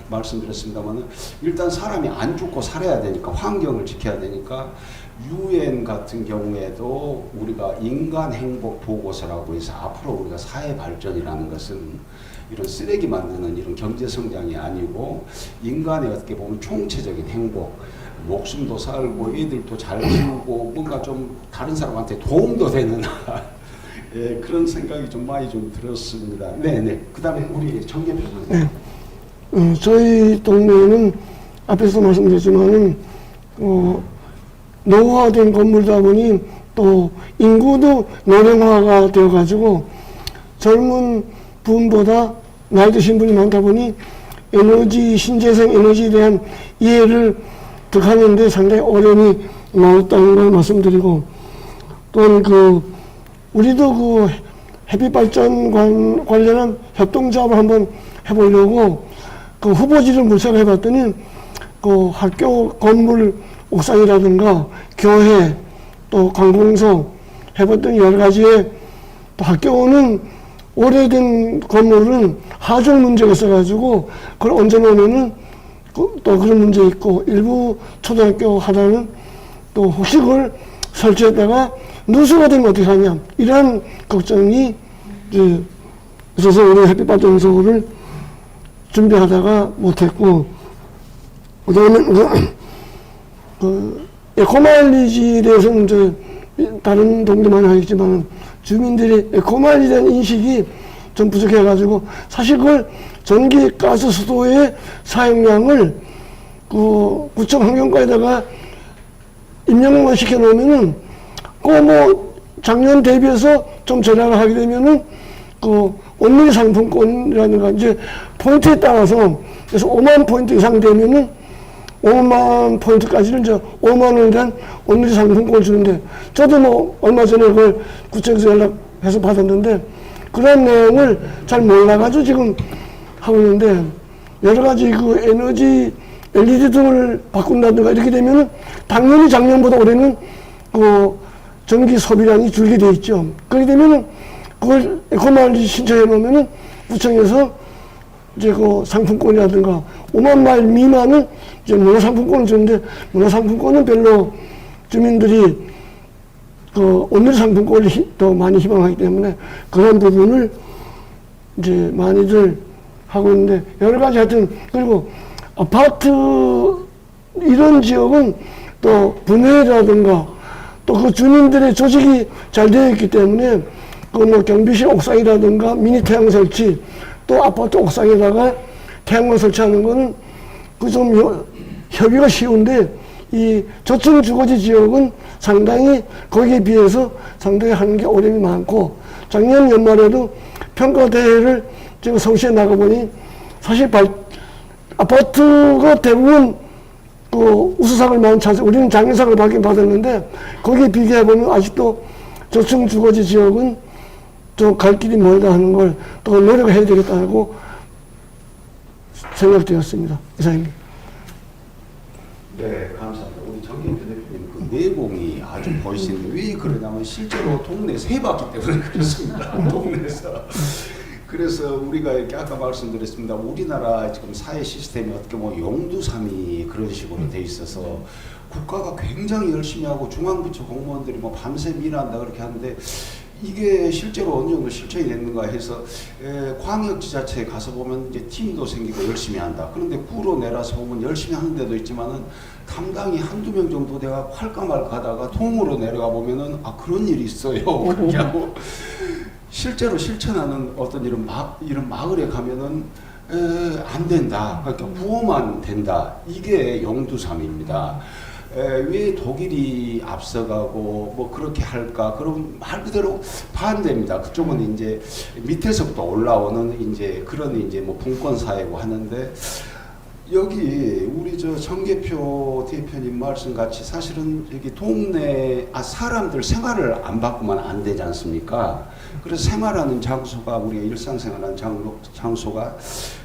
말씀드렸습니다만은, 일단 사람이 안 죽고 살아야 되니까, 환경을 지켜야 되니까, UN 같은 경우에도 우리가 인간 행복 보고서라고 해서 앞으로 우리가 사회 발전이라는 것은 이런 쓰레기 만드는 이런 경제 성장이 아니고, 인간의 어떻게 보면 총체적인 행복, 목숨도 살고 애들도 잘 키우고 뭔가 좀 다른 사람한테 도움도 되는 예, 그런 생각이 좀 많이 좀 들었습니다. 네네. 그다음에 우리 정계표 선생님. 네. 저희 동네는 앞에서 말씀드렸지만은 노후화된 건물이다 보니 또 인구도 노령화가 되어가지고 젊은 분보다 나이 드신 분이 많다 보니 신재생 에너지에 대한 이해를 득하는데 상당히 어려움이 많았다는 걸 말씀드리고, 또한 우리도 햇빛 발전 관련한 협동조합을 한번 해보려고 후보지를 물색을 해봤더니 학교 건물 옥상이라든가 교회 또 관공서 해봤더니 여러 가지의, 또 학교는 오래된 건물은 하중 문제가 있어가지고 그걸 얹어놓으면은 또 그런 문제 있고, 일부 초등학교 하나는 또 혹시 그걸 설치했다가 누수가 되면 어떻게 하냐, 이런 걱정이 있어서 우리 햇빛발전소를 준비하다가 못했고, 그 다음에 에코마일리지에 대해서는 다른 동네도 많이 하겠지만 주민들이 에코마일리지에 대한 인식이 좀 부족해가지고, 사실 그걸 전기, 가스, 수도의 사용량을 구청 환경과에다가 입력만 시켜놓으면은 작년 대비해서 좀 절약을 하게 되면은 온누리 상품권이라든가 이제 포인트에 따라서, 그래서 5만 포인트 이상 되면은 5만 포인트까지는 5만 원에 대한 온누리 상품권을 주는데, 저도 얼마 전에 그걸 구청에서 연락해서 받았는데 그런 내용을 잘 몰라가지고 지금 하고 있는데, 여러 가지 에너지 LED 등을 바꾼다든가 이렇게 되면은 당연히 작년보다 올해는 전기 소비량이 줄게 돼 있죠. 그렇게 되면은 그걸 에코마일리지 신청해 놓으면은 구청에서 이제 상품권이라든가 5만 마일 미만은 이제 문화상품권을 주는데, 문화상품권은 별로 주민들이 온누리 상품권을 더 많이 희망하기 때문에 그런 부분을 이제 많이들 하고 있는데, 여러 가지 하여튼, 그리고 아파트 이런 지역은 또 분해라든가 또 주민들의 조직이 잘 되어 있기 때문에 경비실 옥상이라든가 미니 태양 설치, 또 아파트 옥상에다가 태양광 설치하는 거는 좀 협의가 쉬운데 이 저층 주거지 지역은 상당히 거기에 비해서 상당히 하는 게 어려움이 많고, 작년 연말에도 평가대회를 지금 서울시에 나가보니 사실 아파트가 대부분 그 우수상을 많이 찾아, 우리는 장려상을 받긴 받았는데 거기에 비교해보면 아직도 저층 주거지 지역은 좀 갈 길이 멀다 하는 걸 더 노력해야 되겠다고 생각되었습니다. 이사입니다. 네, 감사합니다. 우리 정경태 대표님 그 내공이 아주 보이시는데 왜 그러냐면 실제로 동네에서 해봤기 때문에 그렇습니다. 동네에서. 그래서 우리가 이렇게 아까 말씀드렸습니다. 우리나라 지금 사회 시스템이 어떻게 보면 용두삼이 그런 식으로 돼 있어서 국가가 굉장히 열심히 하고 중앙부처 공무원들이 뭐 밤새 일한다 그렇게 하는데 이게 실제로 어느 정도 실천이 됐는가 해서 광역지자체에 가서 보면 이제 팀도 생기고 열심히 한다. 그런데 구로 내려서 보면 열심히 하는 데도 있지만은 담당이 한두 명 정도 내가 할까 말까 하다가 통으로 내려가 보면은 아 그런 일이 있어요. 그렇게 하고 실제로 실천하는 어떤 이런 마을에 가면은 안 된다. 그러니까 부호만 된다. 이게 용두삼입니다. 왜 독일이 앞서가고 뭐 그렇게 할까? 그럼 말 그대로 반대입니다. 그쪽은 이제 밑에서부터 올라오는 이제 그런 이제 뭐 분권 사회고 하는데 여기 우리 저 정계표 대표님 말씀 같이 사실은 여기 동네 사람들 생활을 안 바꾸면 안 되지 않습니까? 그래서 생활하는 장소가 우리가 일상생활하는 장소가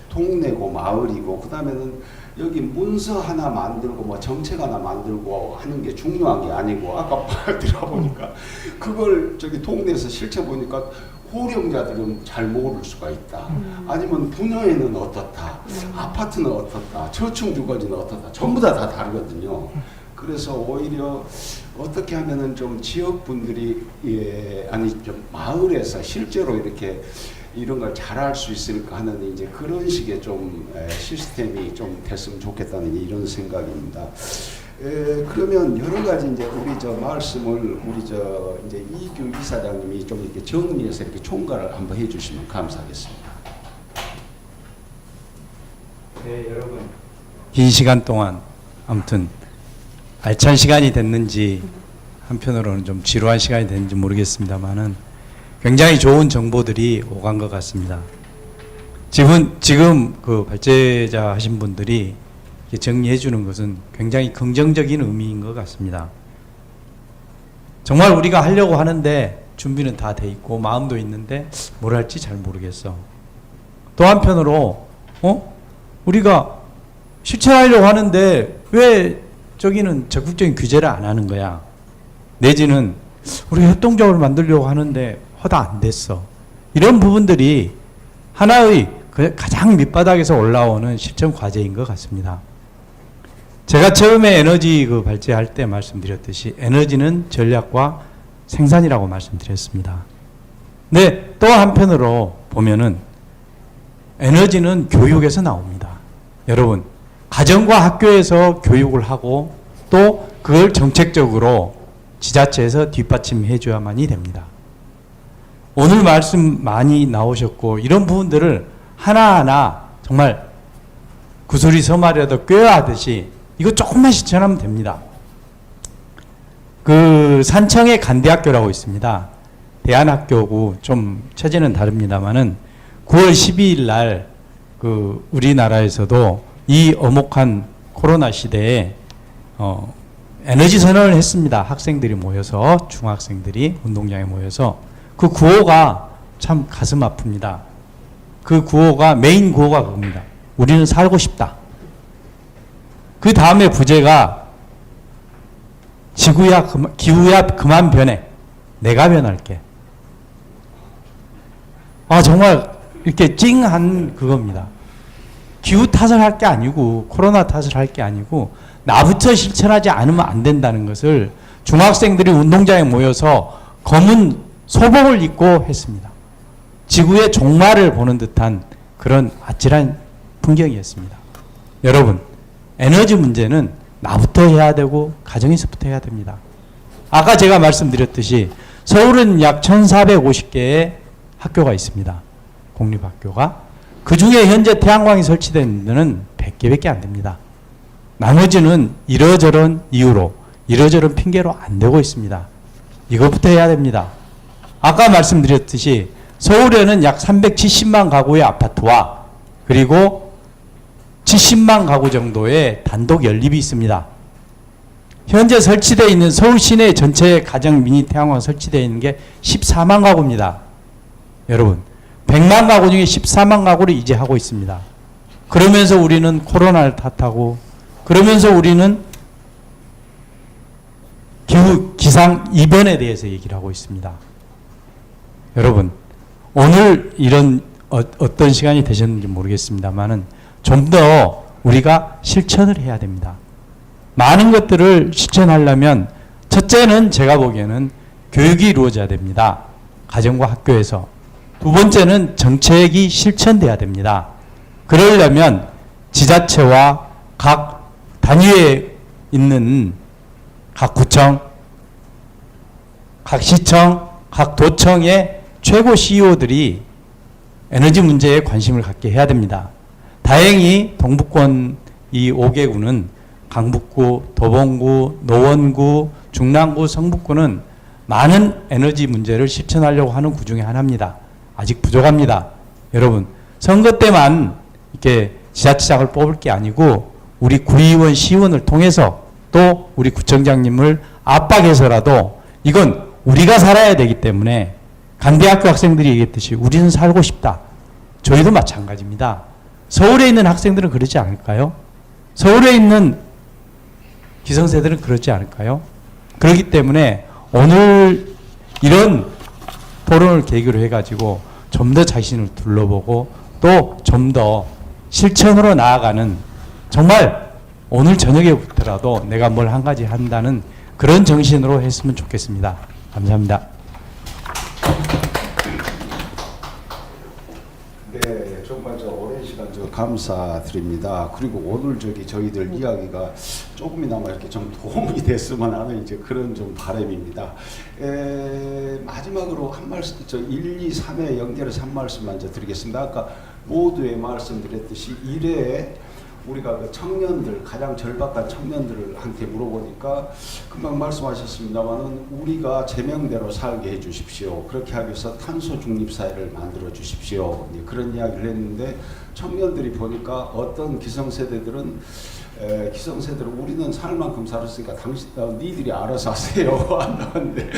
동네고 마을이고 그다음에는 여기 문서 하나 만들고 뭐 정책 하나 만들고 하는 게 중요한 게 아니고 아까 들어보니까 그걸 저기 동네에서 실천 보니까 고령자들은 잘 모를 수가 있다. 아니면 분야에는 어떻다. 아파트는 어떻다. 저층 주거지는 어떻다. 전부 다 다르거든요. 그래서 오히려 어떻게 하면은 좀 지역 분들이 좀 마을에서 실제로 이렇게 이런 걸 잘할 수 있을까 하는 이제 그런 식의 좀 시스템이 좀 됐으면 좋겠다는 이런 생각입니다. 그러면 여러 가지 이제 우리 저 말씀을 우리 저 이제 이규 이사장님이 좀 이렇게 정리해서 이렇게 총괄을 한번 해주시면 감사하겠습니다. 네, 여러분. 긴 시간 동안 아무튼 알찬 시간이 됐는지 한편으로는 좀 지루한 시간이 됐는지 모르겠습니다만은 굉장히 좋은 정보들이 오간 것 같습니다. 지금 그 발제자 하신 분들이 정리해 주는 것은 굉장히 긍정적인 의미인 것 같습니다. 정말 우리가 하려고 하는데 준비는 다 돼 있고 마음도 있는데 뭘 할지 잘 모르겠어. 또 한편으로 우리가 실천하려고 하는데 왜 저기는 적극적인 규제를 안 하는 거야? 내지는 우리가 협동조합을 만들려고 하는데 허다 안 됐어. 이런 부분들이 하나의 가장 밑바닥에서 올라오는 실천 과제인 것 같습니다. 제가 처음에 에너지 그 발제할 때 말씀드렸듯이 에너지는 전략과 생산이라고 말씀드렸습니다. 근데 또 한편으로 보면은 에너지는 교육에서 나옵니다. 여러분, 가정과 학교에서 교육을 하고 또 그걸 정책적으로 지자체에서 뒷받침해 줘야만이 됩니다. 오늘 말씀 많이 나오셨고 이런 부분들을 하나하나 정말 구슬이 서말이라도 꿰어하듯이 이거 조금만 실천하면 됩니다. 그 산청에 간대학교라고 있습니다. 대안학교고 좀 처지는 다릅니다만은 9월 12일 날 그 우리나라에서도 이 엄혹한 코로나 시대에 에너지 선언을 했습니다. 학생들이 모여서 중학생들이 운동장에 모여서 그 구호가 참 가슴 아픕니다. 그 구호가 메인 구호가 그겁니다. 우리는 살고 싶다. 그 다음에 부제가 기후야 그만 변해. 내가 변할게. 정말 이렇게 찡한 그겁니다. 기후 탓을 할 게 아니고 코로나 탓을 할 게 아니고 나부터 실천하지 않으면 안 된다는 것을 중학생들이 운동장에 모여서 검은 소복을 입고 했습니다. 지구의 종말을 보는 듯한 그런 아찔한 풍경이었습니다. 여러분, 에너지 문제는 나부터 해야 되고 가정에서부터 해야 됩니다. 아까 제가 말씀드렸듯이 서울은 약 1,450개의 학교가 있습니다. 공립학교가. 그 중에 현재 태양광이 설치된 데는 100개밖에 안 됩니다. 나머지는 이러저런 이유로, 이러저런 핑계로 안 되고 있습니다. 이것부터 해야 됩니다. 아까 말씀드렸듯이 서울에는 약 370만 가구의 아파트와 그리고 70만 가구 정도의 단독 연립이 있습니다. 현재 설치되어 있는 서울 시내 전체 가정 미니 태양광 설치되어 있는 게 14만 가구입니다. 여러분, 100만 가구 중에 14만 가구를 이제 하고 있습니다. 그러면서 우리는 코로나를 탓하고, 그러면서 우리는 기상 이변에 대해서 얘기를 하고 있습니다. 여러분, 오늘 이런 어떤 시간이 되셨는지 모르겠습니다만은 좀 더 우리가 실천을 해야 됩니다. 많은 것들을 실천하려면 첫째는 제가 보기에는 교육이 이루어져야 됩니다. 가정과 학교에서. 두 번째는 정책이 실천돼야 됩니다. 그러려면 지자체와 각 단위에 있는 각 구청, 각 시청, 각 도청의 최고 CEO들이 에너지 문제에 관심을 갖게 해야 됩니다. 다행히 동북권 이 5개구는 강북구, 도봉구, 노원구, 중랑구, 성북구는 많은 에너지 문제를 실천하려고 하는 구 중에 하나입니다. 아직 부족합니다. 여러분, 선거 때만 이렇게 지자체장을 뽑을 게 아니고 우리 구의원, 시의원을 통해서 또 우리 구청장님을 압박해서라도 이건 우리가 살아야 되기 때문에 간대학교 학생들이 얘기했듯이 우리는 살고 싶다. 저희도 마찬가지입니다. 서울에 있는 학생들은 그러지 않을까요? 서울에 있는 기성세대는 그러지 않을까요? 그렇기 때문에 오늘 이런 토론을 계기로 해가지고 좀 더 자신을 둘러보고 또 좀 더 실천으로 나아가는, 정말 오늘 저녁에부터라도 내가 뭘 한 가지 한다는 그런 정신으로 했으면 좋겠습니다. 감사합니다. 네, 정말 오랜 시간 감사드립니다. 그리고 오늘 저희들 이야기가 조금이나마 이렇게 좀 도움이 됐으면 하는 이제 그런 좀 바람입니다. 마지막으로 한 말씀, 1, 2, 3회 연결해서 한 말씀만 드리겠습니다. 아까 모두에 말씀드렸듯이 1회에 우리가 그 청년들, 가장 절박한 청년들한테 물어보니까 금방 말씀하셨습니다만은 우리가 제명대로 살게 해 주십시오. 그렇게 하기 위해서 탄소 중립 사회를 만들어 주십시오. 그런 이야기를 했는데 청년들이 보니까 어떤 기성세대들은 우리는 살 만큼 살았으니까 니들이 알아서 하세요. 한다는데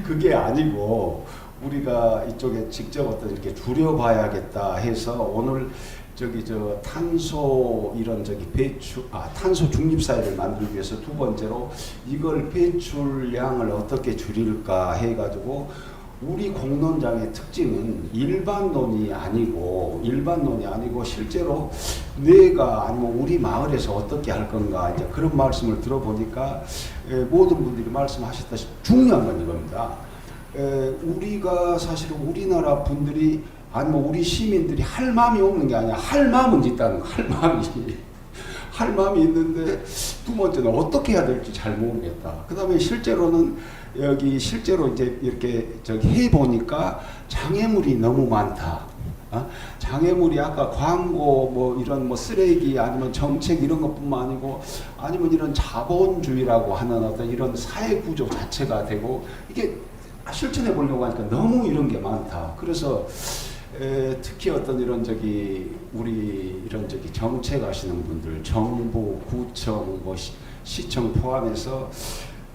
그게 아니고 우리가 이쪽에 직접 어떤 이렇게 줄여봐야겠다 해서 오늘 탄소 탄소 중립 사회를 만들기 위해서 두 번째로 이걸 배출량을 어떻게 줄일까 해가지고 우리 공론장의 특징은 일반론이 아니고 실제로 내가 아니면 우리 마을에서 어떻게 할 건가 이제 그런 말씀을 들어보니까 모든 분들이 말씀하셨다시피 중요한 건 이겁니다. 우리가 사실은 우리나라 분들이 아니면 우리 시민들이 할 마음이 없는 게 아니야. 할 마음은 있다는 거. 할 마음이 있는데 두 번째는 어떻게 해야 될지 잘 모르겠다. 그 다음에 실제로 이제 이렇게 해보니까 장애물이 너무 많다. 장애물이 아까 광고 이런 쓰레기 아니면 정책 이런 것뿐만 아니고 아니면 이런 자본주의라고 하는 어떤 이런 사회 구조 자체가 되고 이게 실천해 보려고 하니까 너무 이런 게 많다. 그래서 특히 어떤 우리 정책 하시는 분들, 정부, 구청, 시청 포함해서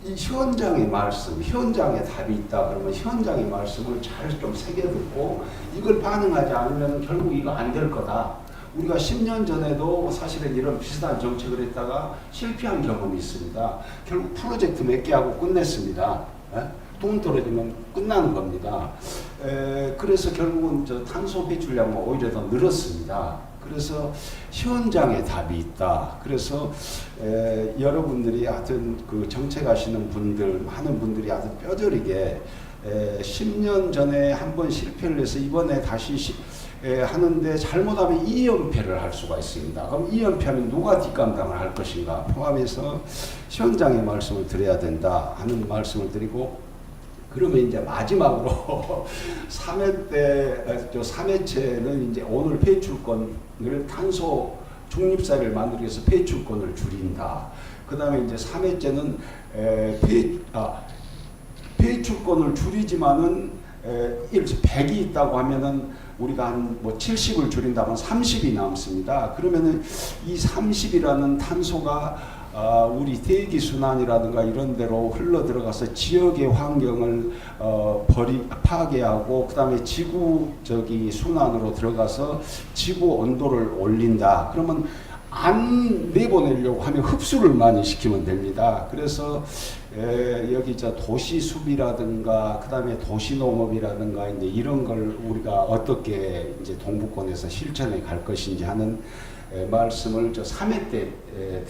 이 현장의 말씀, 현장에 답이 있다 그러면 현장의 말씀을 잘 좀 새겨듣고 이걸 반영하지 않으면 결국 이거 안 될 거다. 우리가 10년 전에도 사실은 이런 비슷한 정책을 했다가 실패한 경험이 있습니다. 결국 프로젝트 몇 개 하고 끝냈습니다. 돈 떨어지면 끝나는 겁니다. 그래서 결국은 탄소 배출량 오히려 더 늘었습니다. 그래서 현장에 답이 있다. 그래서 여러분들이 하여튼 그 정책하시는 분들, 많은 분들이 아주 뼈저리게 10년 전에 한번 실패를 해서 이번에 다시 하는데 잘못하면 2연패를 할 수가 있습니다. 그럼 2연패는 누가 뒷감당을 할 것인가 포함해서 현장의 말씀을 드려야 된다 하는 말씀을 드리고, 그러면 이제 마지막으로 3회 때, 3회째는 이제 오늘 배출권을 탄소 중립사회를 만들기 위해서 폐출권을 줄인다. 그 다음에 이제 3회째는 폐출권을 줄이지만은 100이 있다고 하면은 우리가 한 뭐 70을 줄인다면 30이 남습니다. 그러면은 이 30이라는 탄소가 우리 대기 순환이라든가 이런 데로 흘러 들어가서 지역의 환경을 파괴하고 그다음에 지구 순환으로 들어가서 지구 온도를 올린다. 그러면 안 내보내려고 하면 흡수를 많이 시키면 됩니다. 그래서 여기 도시 숲이라든가 그다음에 도시 농업이라든가 이제 이런 걸 우리가 어떻게 이제 동부권에서 실천해 갈 것인지 하는 말씀을 3회 때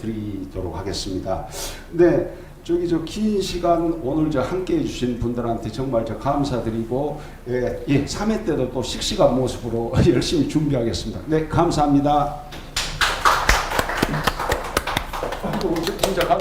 드리도록 하겠습니다. 네, 긴 시간 오늘 함께 해주신 분들한테 정말 감사드리고 3회 때도 또 씩씩한 모습으로 열심히 준비하겠습니다. 네, 감사합니다. 진짜